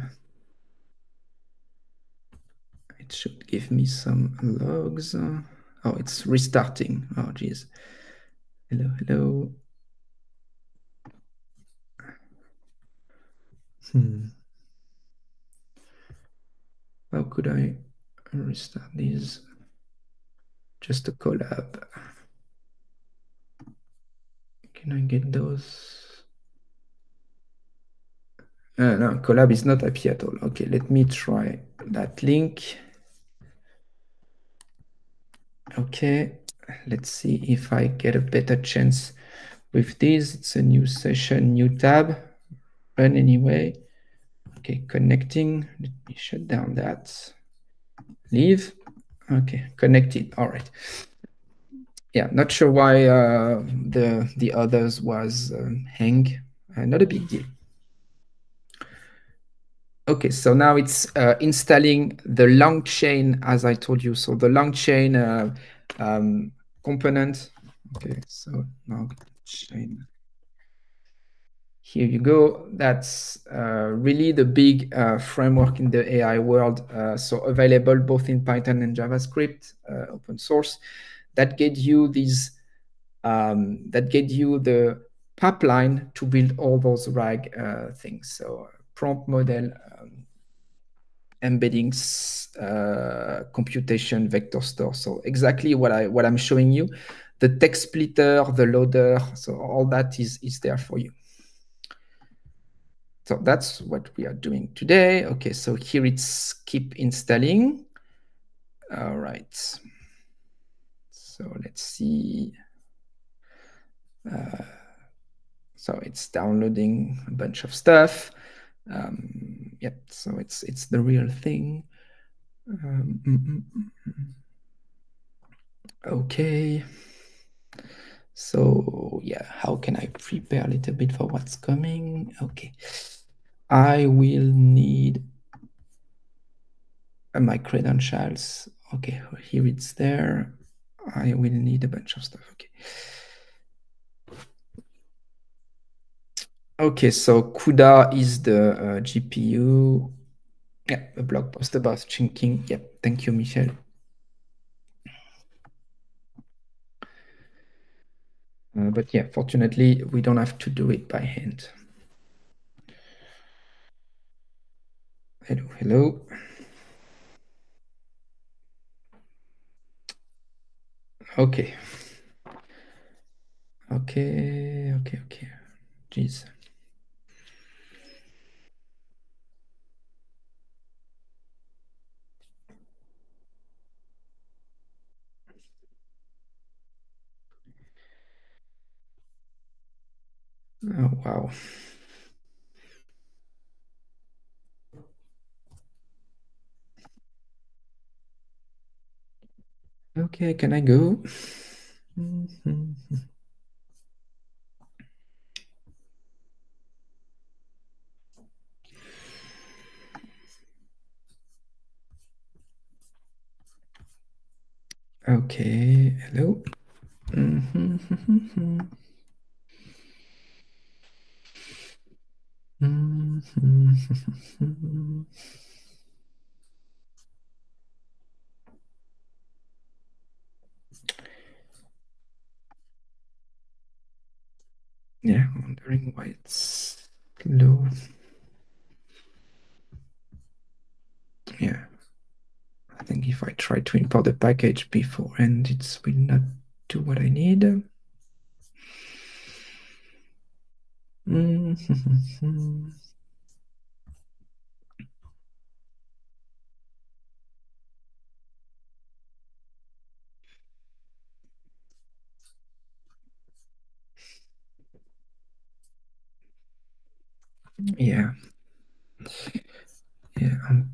It should give me some logs. Oh, it's restarting. Oh, geez. Hello, hello. How could I restart these? Just a collab. Can I get those? No, collab is not happy at all. Okay, let me try that link. Okay, let's see if I get a better chance with this. It's a new session, new tab, run anyway. Okay, connecting. Let me shut down that. Leave. Okay, connected. All right. Yeah, not sure why the others was hang. Not a big deal. Okay, so now it's installing the LangChain, as I told you. So the LangChain component. Okay, so LangChain. Here you go. That's really the big framework in the AI world. So available both in Python and JavaScript, open source. That get you these. That get you the pipeline to build all those RAG things. So prompt model, embeddings, computation, vector store. So exactly what I'm showing you. The text splitter, the loader. So all that is there for you. So that's what we are doing today. Okay, so here it's keep installing. All right. So let's see. So it's downloading a bunch of stuff. Yep, so it's the real thing. Okay. So yeah, how can I prepare a little bit for what's coming? Okay. I will need my credentials. Okay, here it's there. I will need a bunch of stuff. Okay. Okay, so CUDA is the GPU. Yeah, a blog post about chunking. Yep, thank you, Michel. But yeah, fortunately, we don't have to do it by hand. Hello, hello. Okay. Okay. Jeez. Oh, wow. Okay, can I go? Okay, hello. Yeah, wondering why it's low. Yeah, I think if I try to import the package before and it will not do what I need. Yeah. Yeah, on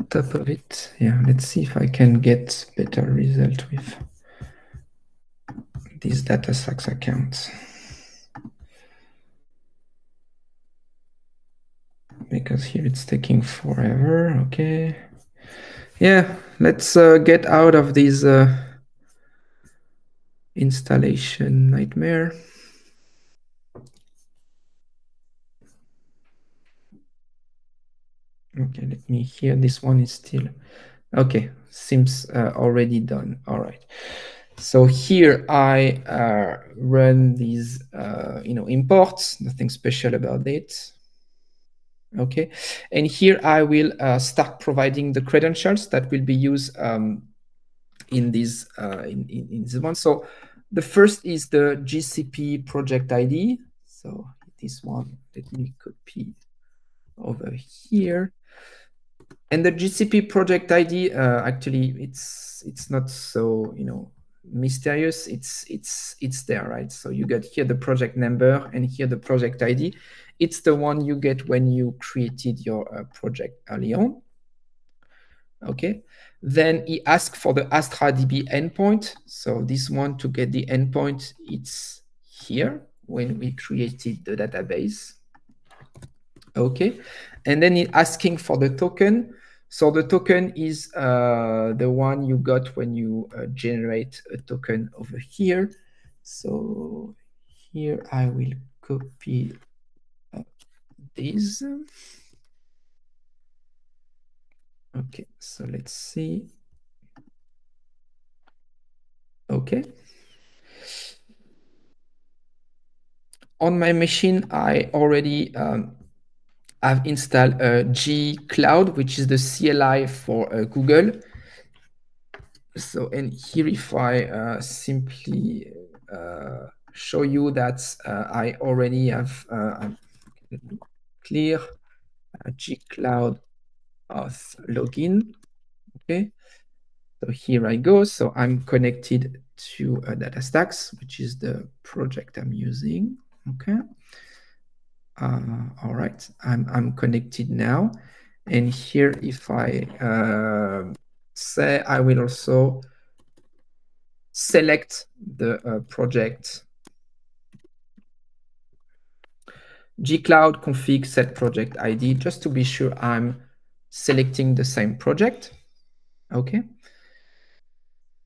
top of it, yeah, let's see if I can get better result with these DataStax accounts. Because here it's taking forever, okay. Yeah, let's get out of this installation nightmare. Okay, let me hear. This one is still okay. Seems already done. All right. So here I run these, imports. Nothing special about it. Okay, and here I will start providing the credentials that will be used in this one. So the first is the GCP project ID. So this one, let me copy over here. And the GCP project ID, actually, it's not so mysterious. It's there, right? So you get here the project number and here the project ID. It's the one you get when you created your project early on. Okay. Then he asks for the Astra DB endpoint. So this one, to get the endpoint, it's here when we created the database. Okay. And then he's asking for the token. So the token is the one you got when you generate a token over here. So here I will copy this. Okay, so let's see. Okay. On my machine, I already I've installed G Cloud, which is the CLI for Google. So, and here if I simply show you that I already have clear G Cloud auth login. Okay, so here I go. So I'm connected to DataStax, which is the project I'm using. Okay. All right, I'm connected now. And here, if I say, I will also select the project gcloud config set project ID, just to be sure I'm selecting the same project. Okay.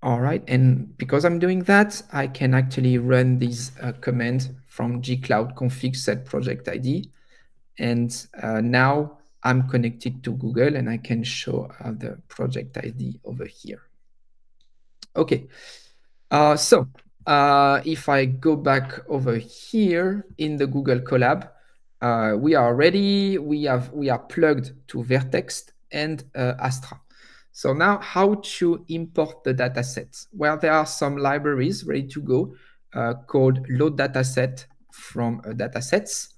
All right, and because I'm doing that, I can actually run this command from gcloud config set project ID. And now I'm connected to Google and I can show the project ID over here. Okay, so if I go back over here in the Google Colab, we are ready. We are plugged to Vertex and Astra. So now how to import the dataset? Well, there are some libraries ready to go called load dataset from datasets.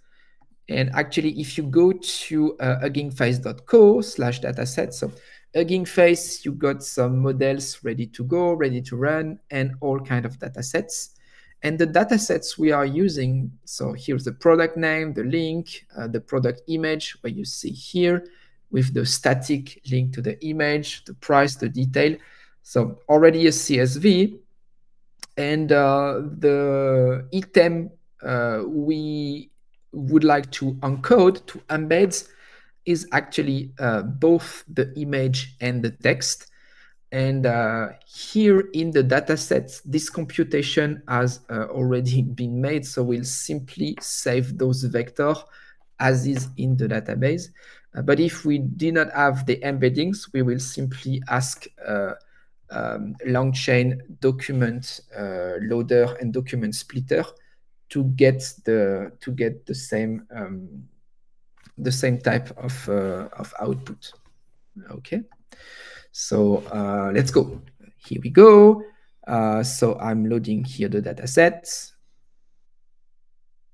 And actually, if you go to huggingface.co/dataset, so Hugging Face, you got some models ready to go, ready to run, and all kind of datasets. And the datasets we are using, so here's the product name, the link, the product image, where you see here, with the static link to the image, the price, the detail. So already a CSV. And the item we would like to encode, to embed, is actually both the image and the text. And here in the dataset, this computation has already been made. So we'll simply save those vectors as is in the database. But if we do not have the embeddings, we will simply ask LangChain document loader and document splitter to get the same type of output. Okay, so let's go. Here we go. So I'm loading here the data set.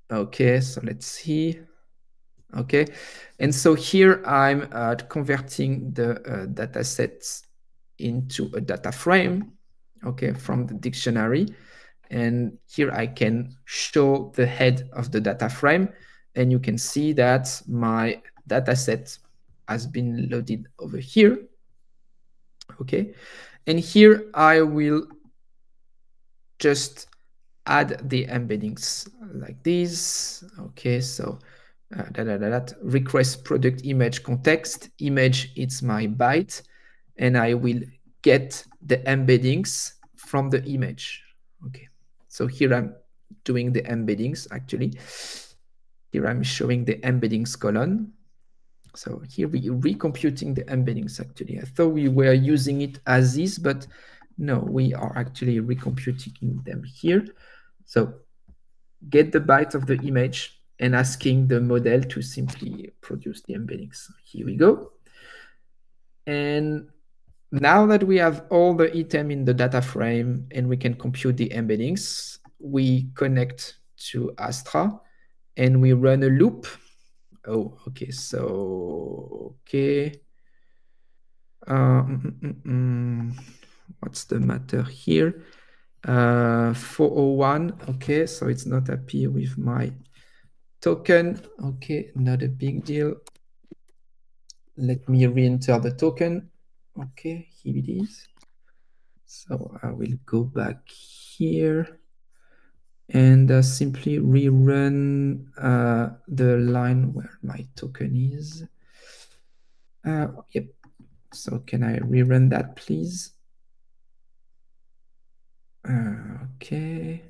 Okay, so let's see. Okay, and so here I'm converting the data sets into a data frame, okay, from the dictionary. And here I can show the head of the data frame, and you can see that my data set has been loaded over here. Okay, and here I will just add the embeddings like this. Okay, so request product image context. Image, it's my byte. and I will get the embeddings from the image. Okay, so here I'm doing the embeddings actually. Here I'm showing the embeddings column. So here we are recomputing the embeddings actually. I thought we were using it as is, but no, we are actually recomputing them here. So get the byte of the image and asking the model to simply produce the embeddings. Here we go. And now that we have all the item in the data frame and we can compute the embeddings, we connect to Astra and we run a loop. Oh, okay. So, okay. What's the matter here? 401. Okay, so it's not happy with my token. Okay, not a big deal. Let me re-enter the token. Okay, here it is. So I will go back here and simply rerun the line where my token is. Yep. So can I rerun that, please? Okay.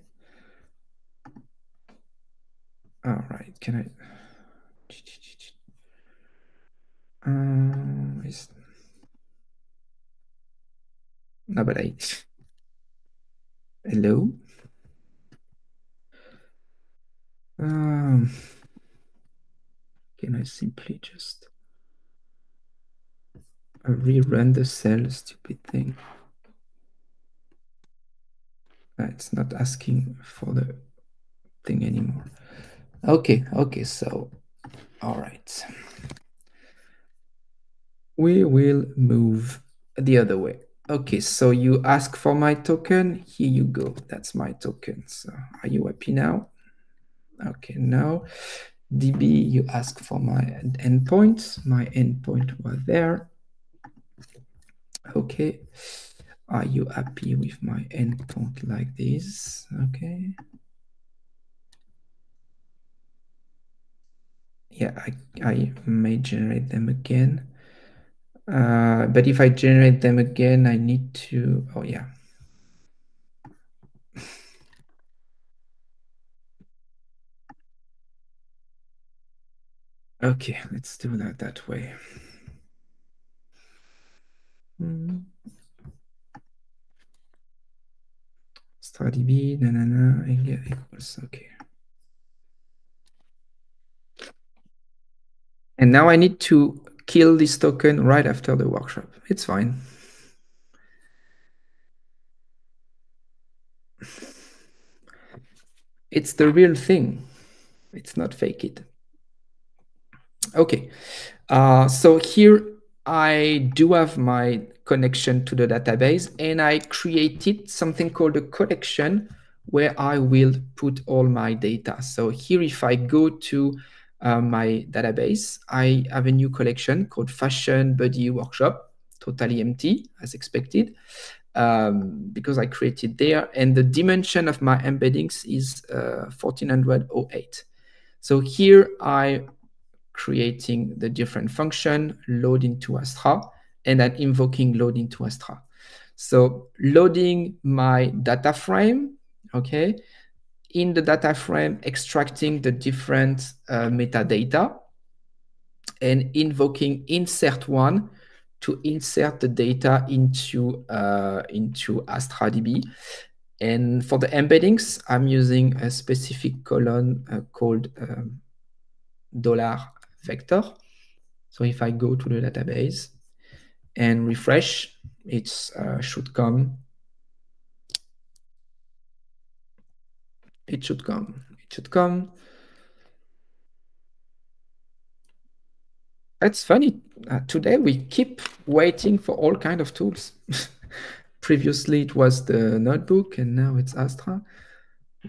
All right. Can I? No, but hello. Can I simply just rerun the cell? Stupid thing. It's not asking for the thing anymore. Okay. So, all right. We will move the other way. Okay, so you ask for my token. Here you go. That's my token. So are you happy now? Okay, now DB, you ask for my endpoint. My endpoint was there. Okay. Are you happy with my endpoint like this? Okay. Yeah, I may generate them again. But if I generate them again, I need to, oh yeah. Okay, let's do that way. Astra DB, equals, okay. And now I need to kill this token right after the workshop. It's fine. It's the real thing. It's not fake it. Okay. So here I do have my connection to the database, and I created something called a collection where I will put all my data. So here, if I go to my database, I have a new collection called Fashion Buddy Workshop, totally empty as expected, because I created there. And the dimension of my embeddings is 1408. So here I creating the different function, load into Astra, and then invoking load into Astra. So loading my data frame, okay, in the data frame, extracting the different metadata, and invoking insert one to insert the data into Astra DB. And for the embeddings, I'm using a specific column called $vector. So if I go to the database and refresh, it should come. It should come. It's funny. Today we keep waiting for all kinds of tools. Previously it was the notebook, and now it's Astra.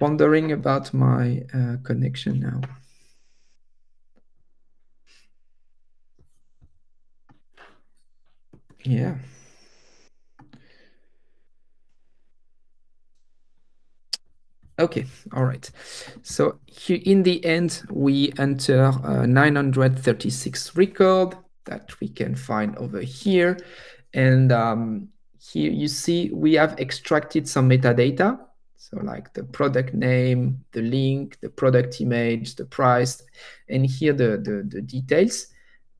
Wondering about my connection now. Yeah. Okay, all right. So here in the end, we enter 936 record that we can find over here. And here you see we have extracted some metadata. So like the product name, the link, the product image, the price, and here the details,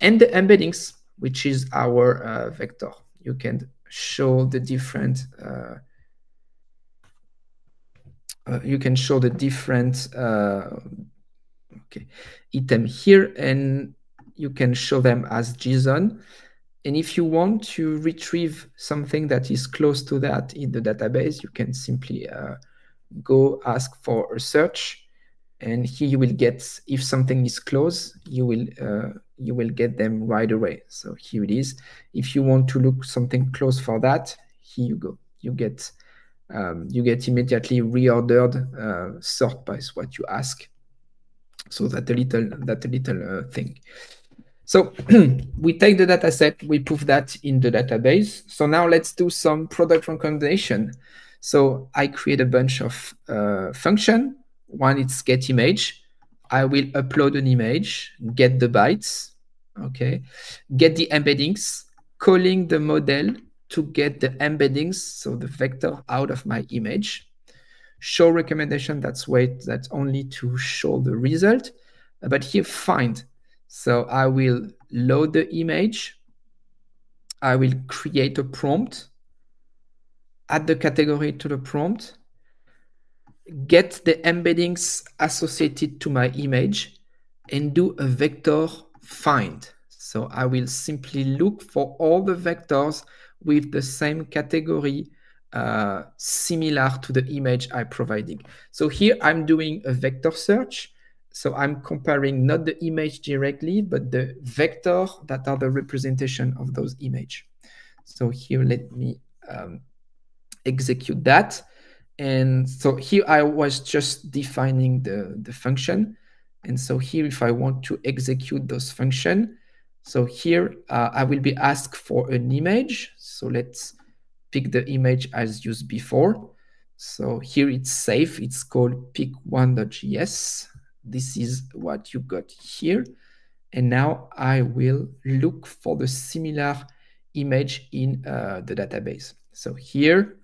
and the embeddings, which is our vector. You can show the different item here, and you can show them as JSON. And if you want to retrieve something that is close to that in the database, you can simply go ask for a search, and here you will get, if something is close, you will get them right away. So here it is. If you want to look something close for that, here you go. You get immediately reordered sort by what you ask. So that a little thing. So we take the data set, we put that in the database. So now let's do some product recommendation. So I create a bunch of function. One is get image. I will upload an image, get the bytes, okay, get the embeddings, calling the model to get the embeddings, so the vector out of my image. Show recommendation, that's only to show the result. But here find. So I will load the image. I will create a prompt, add the category to the prompt, get the embeddings associated to my image, and do a vector find. So I will simply look for all the vectors with the same category similar to the image I'm providing. So here I'm doing a vector search. So I'm comparing not the image directly, but the vector that are the representation of those image. So here, let me execute that. And so here I was just defining the function. And so here, if I want to execute those function, so here I will be asked for an image. So let's pick the image as used before. So here it's safe. It's called pick1.js. This is what you got here. And now I will look for the similar image in the database. So here,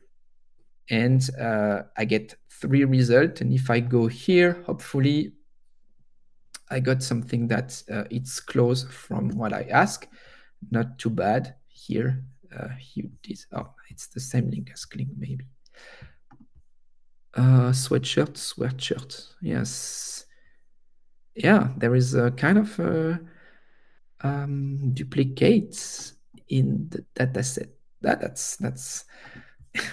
and I get 3 results. And if I go here, hopefully I got something that it's close from what I ask. Not too bad here. Here it is. Oh, it's the same link as Kling, maybe. Sweatshirt. Yes. Yeah, there is a kind of duplicates in the data set. That's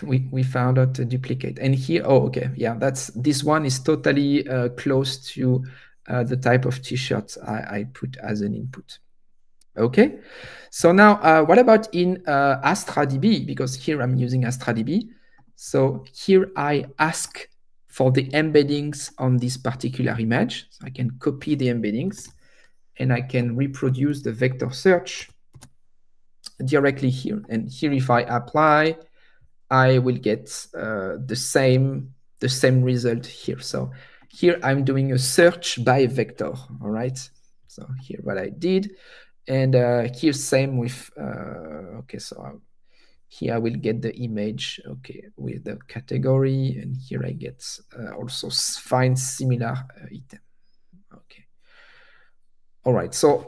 we found out a duplicate. And here, oh, okay, yeah, this one is totally close to the type of t-shirts I put as an input. Okay, so now what about in Astra DB? Because here I'm using Astra DB. So here I ask for the embeddings on this particular image. So I can copy the embeddings and I can reproduce the vector search directly here. And here, if I apply, I will get the same result here. So here I'm doing a search by vector. All right. So here what I did, and here same with okay. So here I will get the image, okay, with the category, and here I get also find similar item. Okay. All right. So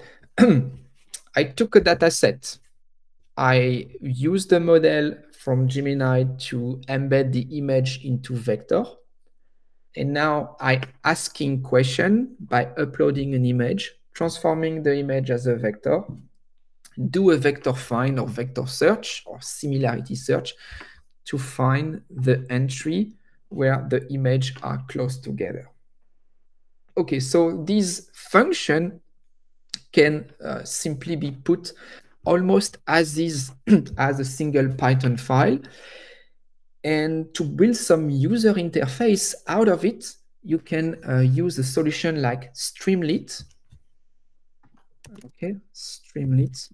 I took a data set. I used the model from Gemini to embed the image into vector. And now I asking question by uploading an image, transforming the image as a vector, do a vector find or vector search or similarity search to find the entry where the image are close together. Okay, so this function can simply be put almost as is as a single Python file. And to build some user interface out of it, you can use a solution like Streamlit. Okay, Streamlit.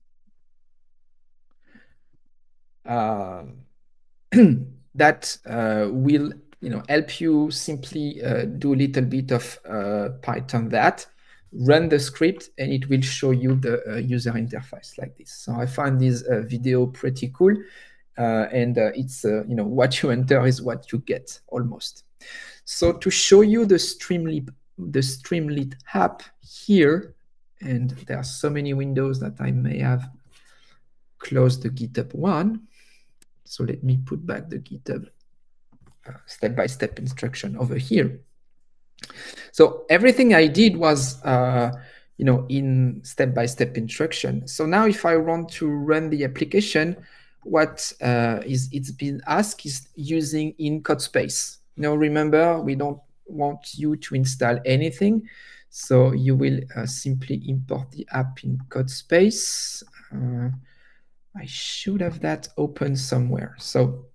That will help you simply do a little bit of Python that. run the script, and it will show you the user interface like this. So I find this video pretty cool. And it's, what you enter is what you get almost. So to show you the Streamlit app here, and there are so many windows that I may have closed the GitHub one. So let me put back the GitHub step-by-step instruction over here. So everything I did was, in step-by-step instruction. So now if I want to run the application, what it's been asked is using in CodeSpace. Remember, we don't want you to install anything. So you will simply import the app in CodeSpace. I should have that open somewhere. So,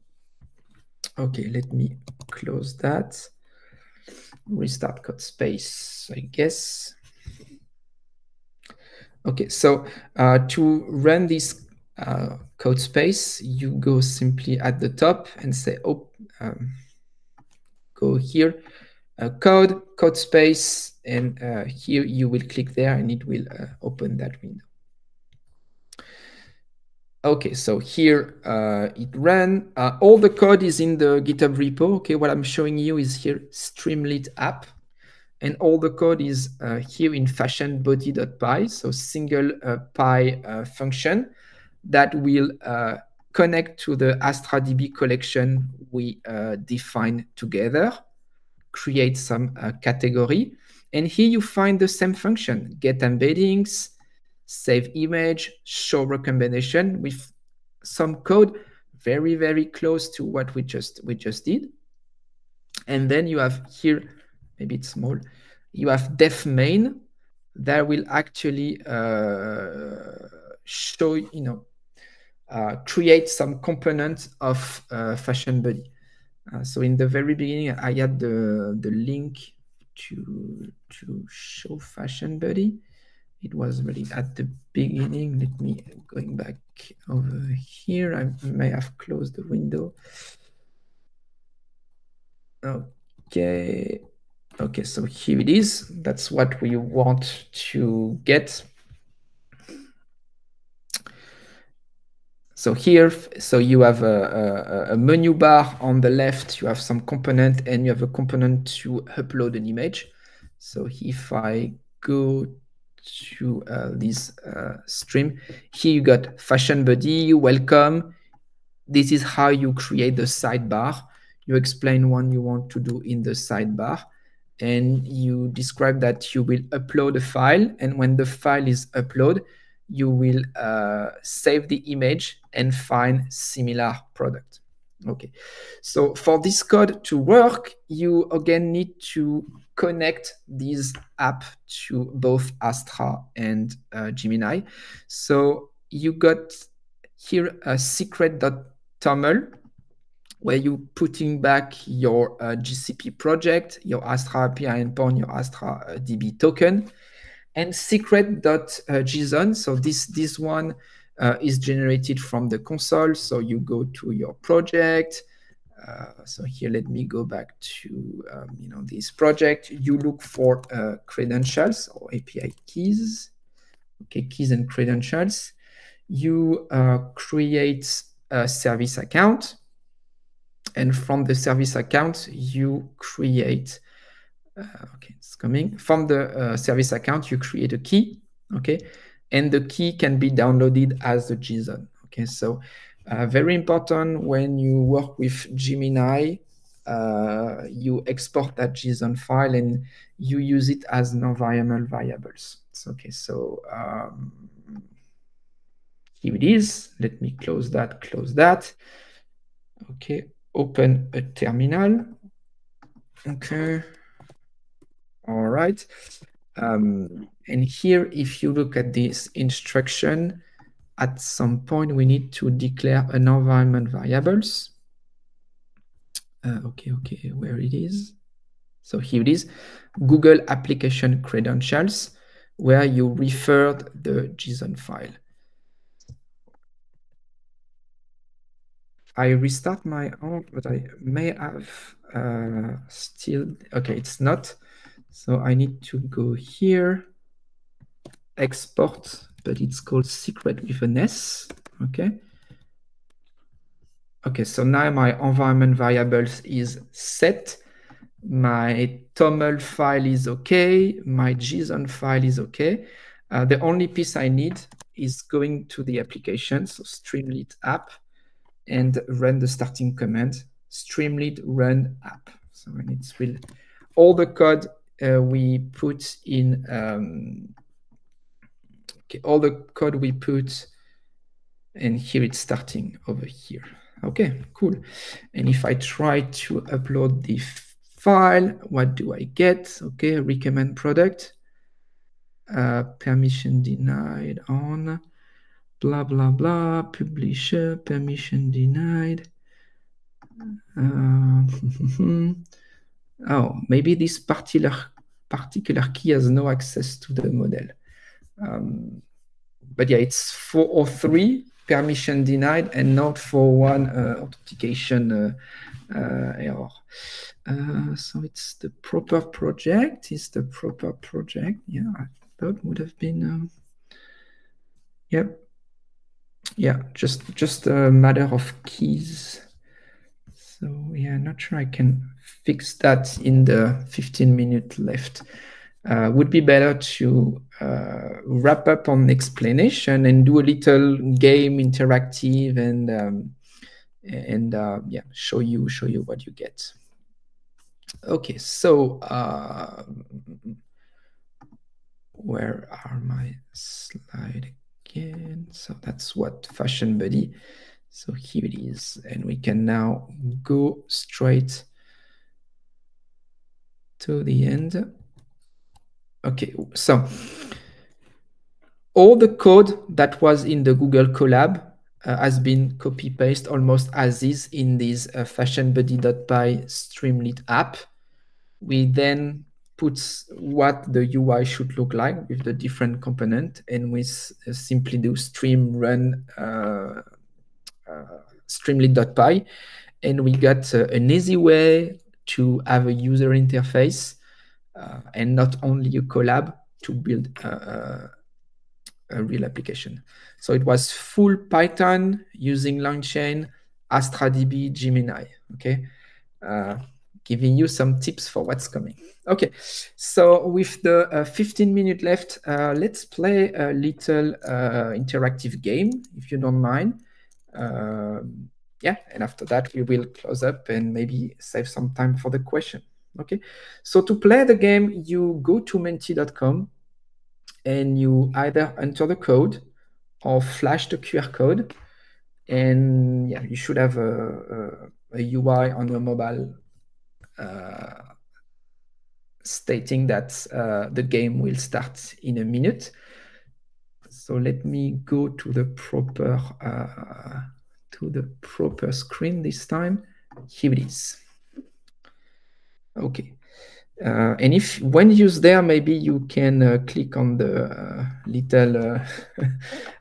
okay, let me close that. Restart CodeSpace, I guess. Okay, so to run this CodeSpace, you go simply at the top and say, go here, CodeSpace, and here you will click there and it will open that window. Okay, so here it ran. All the code is in the GitHub repo. Okay, what I'm showing you is here Streamlit app. And all the code is here in fashionbody.py, so single py function that will connect to the Astra DB collection we define together, create some category. And here you find the same function, get embeddings, save image, show recommendation with some code very, very close to what we just did. And then you have here, maybe it's small, you have def main that will actually show, create some component of fashion body. So in the very beginning, I had the link to show fashion body. It was really at the beginning. Let me going back over here. I may have closed the window. Okay. Okay, so here it is. That's what we want to get. So here, so you have a menu bar on the left, you have some component, and you have a component to upload an image. So if I go to this stream, here you got fashion body, welcome. This is how you create the sidebar. You explain what you want to do in the sidebar, and you describe that you will upload a file, and when the file is uploaded, you will save the image and find similar product. Okay, so for this code to work, you again need to connect this app to both Astra and Gemini. So you got here a secret.toml where you putting back your GCP project, your Astra API endpoint, your Astra DB token, and secret.json. So this one is generated from the console. So you go to your project. So here, let me go back to this project. You look for credentials or API keys. Okay, keys and credentials. You create a service account. And from the service account, you create, okay, it's coming. From the service account, you create a key, okay? And the key can be downloaded as a JSON, okay? So very important when you work with Gemini, you export that JSON file and you use it as non-variable variables. Okay, so here it is. Let me close that, close that. Okay. Open a terminal. Okay. All right. And here, if you look at this instruction, at some point we need to declare an environment variables. Okay, where it is? So here it is, Google application credentials, where you referred the JSON file. I restart my own, but I may have still, okay, it's not. So I need to go here. export, but it's called secret with an S. Okay. Okay, so now my environment variables is set. My TOML file is okay. My JSON file is okay. The only piece I need is going to the application, so Streamlit app, and run the starting command, Streamlit run app. So when it's will all the code we put in, okay, all the code we put, and here it's starting over here. Okay, cool. And if I try to upload the file, what do I get? Okay, recommend product, permission denied on, blah, blah, blah, publisher, permission denied. Oh, maybe this particular key has no access to the model. But yeah, it's 403 permission denied and not 41 authentication error. So it's the proper project. Is the proper project? Yeah, I thought would have been. Yep. Yeah, just a matter of keys. So yeah, not sure I can fix that in the 15 minutes left. Would be better to wrap up on explanation and do a little game interactive and yeah, show you what you get. Okay, so where are my slides again? So that's what Fashion Buddy. So here it is, and we can now go straight to the end. Okay, so all the code that was in the Google Colab has been copy-paste almost as is in this fashionbuddy.py Streamlit app. We then put what the UI should look like with the different component, and we simply do stream run streamlit.py, and we got an easy way to have a user interface and not only a collab to build a real application. So it was full Python using LangChain, Astra DB, Gemini. Okay, giving you some tips for what's coming. Okay, so with the 15-minute left, let's play a little interactive game, if you don't mind. Yeah, and after that we will close up and maybe save some time for the question. Okay, so to play the game, you go to menti.com and you either enter the code or flash the QR code, and yeah, you should have a UI on your mobile stating that the game will start in a minute. So let me go to the proper screen this time. Here it is. Okay. And if when used there, maybe you can click on the little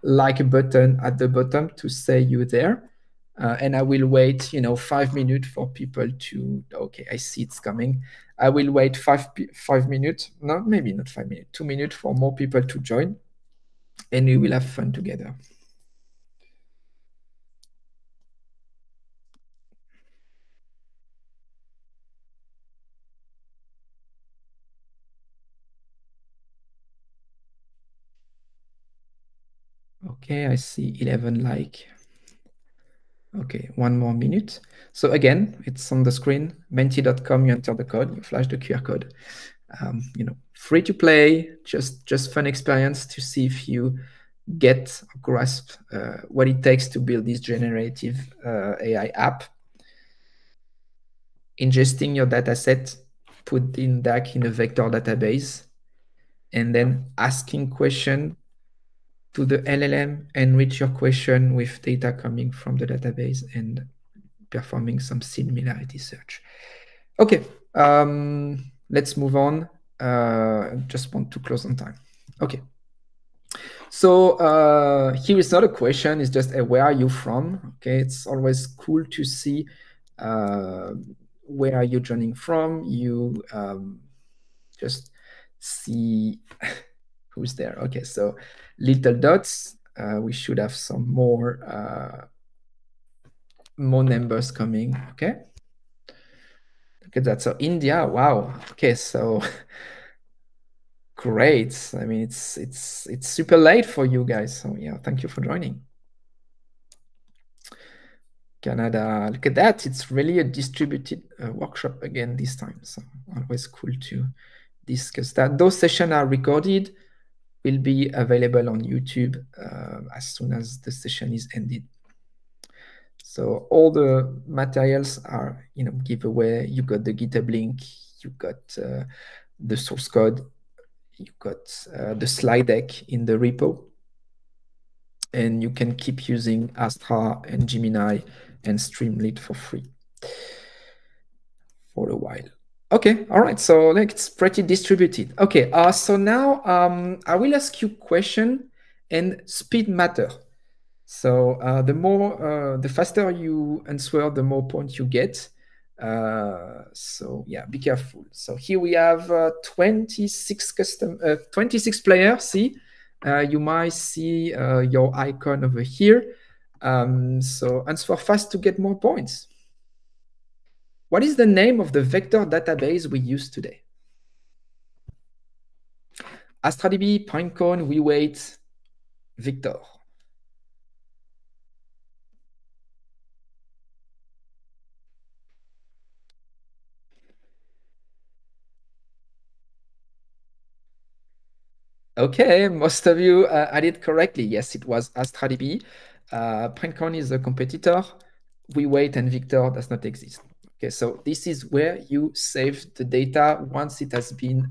like button at the bottom to say you're there. And I will wait, 5 minutes for people to, okay, I see it's coming. I will wait 5 minutes, no, maybe not 5 minutes, 2 minutes for more people to join, and we will have fun together. Okay, I see 11 like. Okay, 1 more minute. So again, it's on the screen, menti.com, you enter the code, you flash the QR code. Free to play, just fun experience to see if you get or grasp what it takes to build this generative AI app. Ingesting your data set, put in back in a vector database, and then asking question to the LLM, enrich your question with data coming from the database and performing some similarity search. Okay, let's move on. Just want to close on time. Okay. So here is not a question, it's just a where are you from? Okay, it's always cool to see where are you joining from. You just see who's there? Okay, so little dots. We should have some more numbers coming. Okay. Look at that. So India, wow. Okay, so great. I mean, it's super late for you guys. So yeah, thank you for joining. Canada, look at that. It's really a distributed workshop again this time. So always cool to discuss that. Those sessions are recorded, will be available on YouTube as soon as the session is ended. So all the materials are, giveaway. You got the GitHub link, you got the source code, you got the slide deck in the repo, and you can keep using Astra and Gemini and Streamlit for free for a while. Okay, all right, so like it's pretty distributed. Okay, so now I will ask you question, and speed matter. So the faster you answer, the more points you get. So yeah, be careful. So here we have 26 players. See, you might see your icon over here. So answer fast to get more points. What is the name of the vector database we use today? Astra DB, Pinecone, WeWait, Victor. Okay, most of you had it correctly. Yes, it was Astra DB. Pinecone is a competitor. WeWait and Victor does not exist. Okay, so this is where you save the data once it has been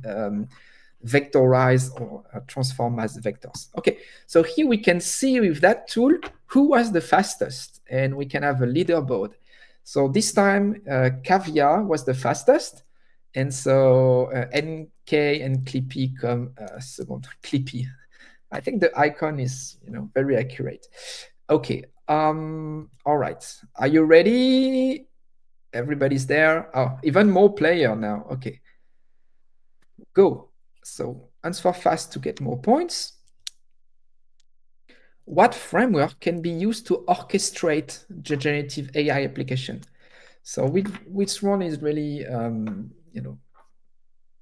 vectorized or transformed as vectors. Okay, so here we can see with that tool who was the fastest, and we can have a leaderboard. So this time, Caviar was the fastest. And so NK and Clippy come second. Clippy. I think the icon is, very accurate. Okay. All right. Are you ready? Everybody's there. Oh, even more player now. Okay. Go. So answer fast to get more points. What framework can be used to orchestrate generative AI application? So which one is really,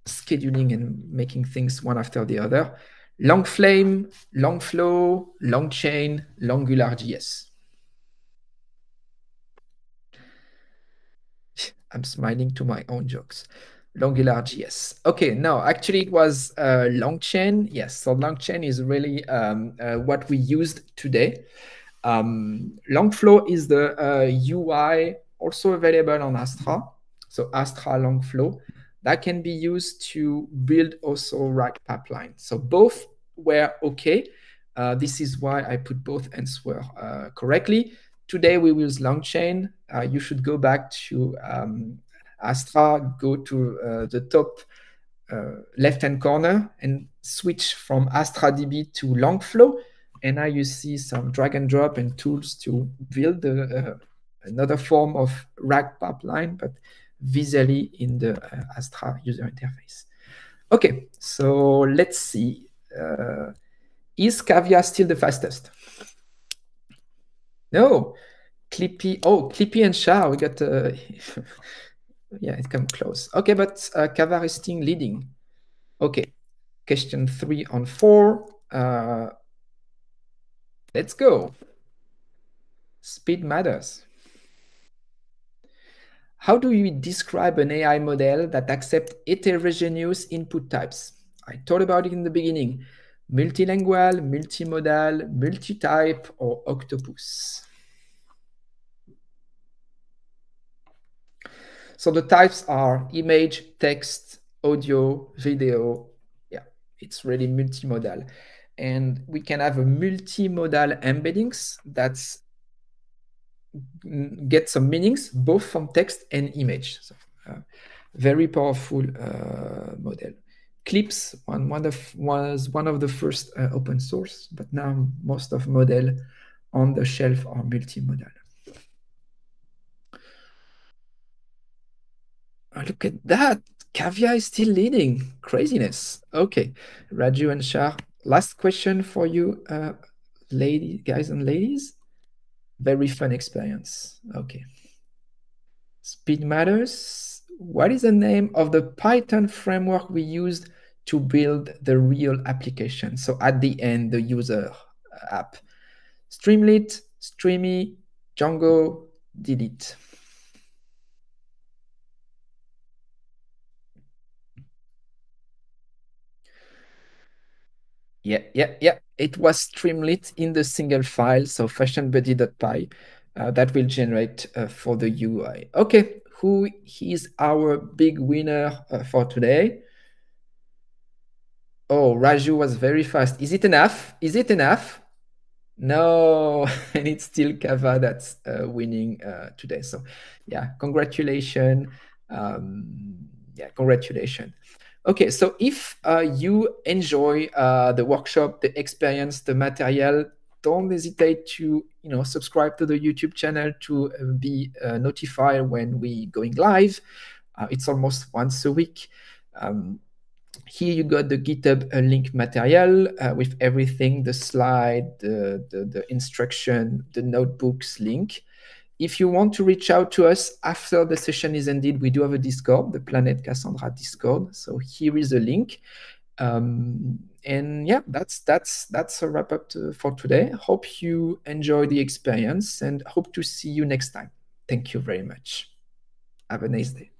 scheduling and making things one after the other? LangFlame, LangFlow, LangChain, LangUlarJS. I'm smiling to my own jokes. LangUlarJS. Okay, no, actually it was LangChain. Yes, so LangChain is really what we used today. LangFlow is the UI also available on Astra. So Astra LangFlow. That can be used to build also RAG pipeline. So both were okay. This is why I put both answers correctly. Today we will use LangChain. You should go back to Astra, go to the top left-hand corner and switch from Astra DB to LangFlow. And now you see some drag and drop and tools to build another form of RAG pipeline, but visually in the Astra user interface. Okay, so let's see. Is Caviar still the fastest? No. Clippy. Oh, Clippy and Shah. We got. Yeah, it come close. Okay, but Caviar is still leading. Okay. Question 3 on 4. Let's go. Speed matters. How do you describe an AI model that accepts heterogeneous input types? I thought about it in the beginning. Multilingual, multimodal, multi-type, or octopus? So the types are image, text, audio, video. Yeah, it's really multimodal. And we can have a multimodal embeddings that's get some meanings both from text and image. So, very powerful model. Clips was one of the first open source, but now most of model on the shelf are multimodal. Oh, look at that. Caviar is still leading. Craziness. Okay. Raju and Shah last question for you, guys and ladies. Very fun experience. Okay. Speed matters. What is the name of the Python framework we used to build the real application? So at the end, the user app. Streamlit, Streamy, Django, Delete. Yeah. It was Streamlit in the single file, so fashionbuddy.py. That will generate for the UI. Okay, who is our big winner for today? Oh, Raju was very fast. Is it enough? Is it enough? No, and it's still Kava that's winning today. So, yeah, congratulations. Congratulations. Okay, so if you enjoy the workshop, the experience, the material, don't hesitate to subscribe to the YouTube channel to be notified when we going live. It's almost once a week. Here you got the GitHub link material with everything, the slide, the instruction, the notebooks link. If you want to reach out to us after the session is ended, we do have a Discord, the Planet Cassandra Discord. So here is a link. And yeah, that's a wrap up for today. Hope you enjoy the experience and hope to see you next time. Thank you very much. Have a nice day.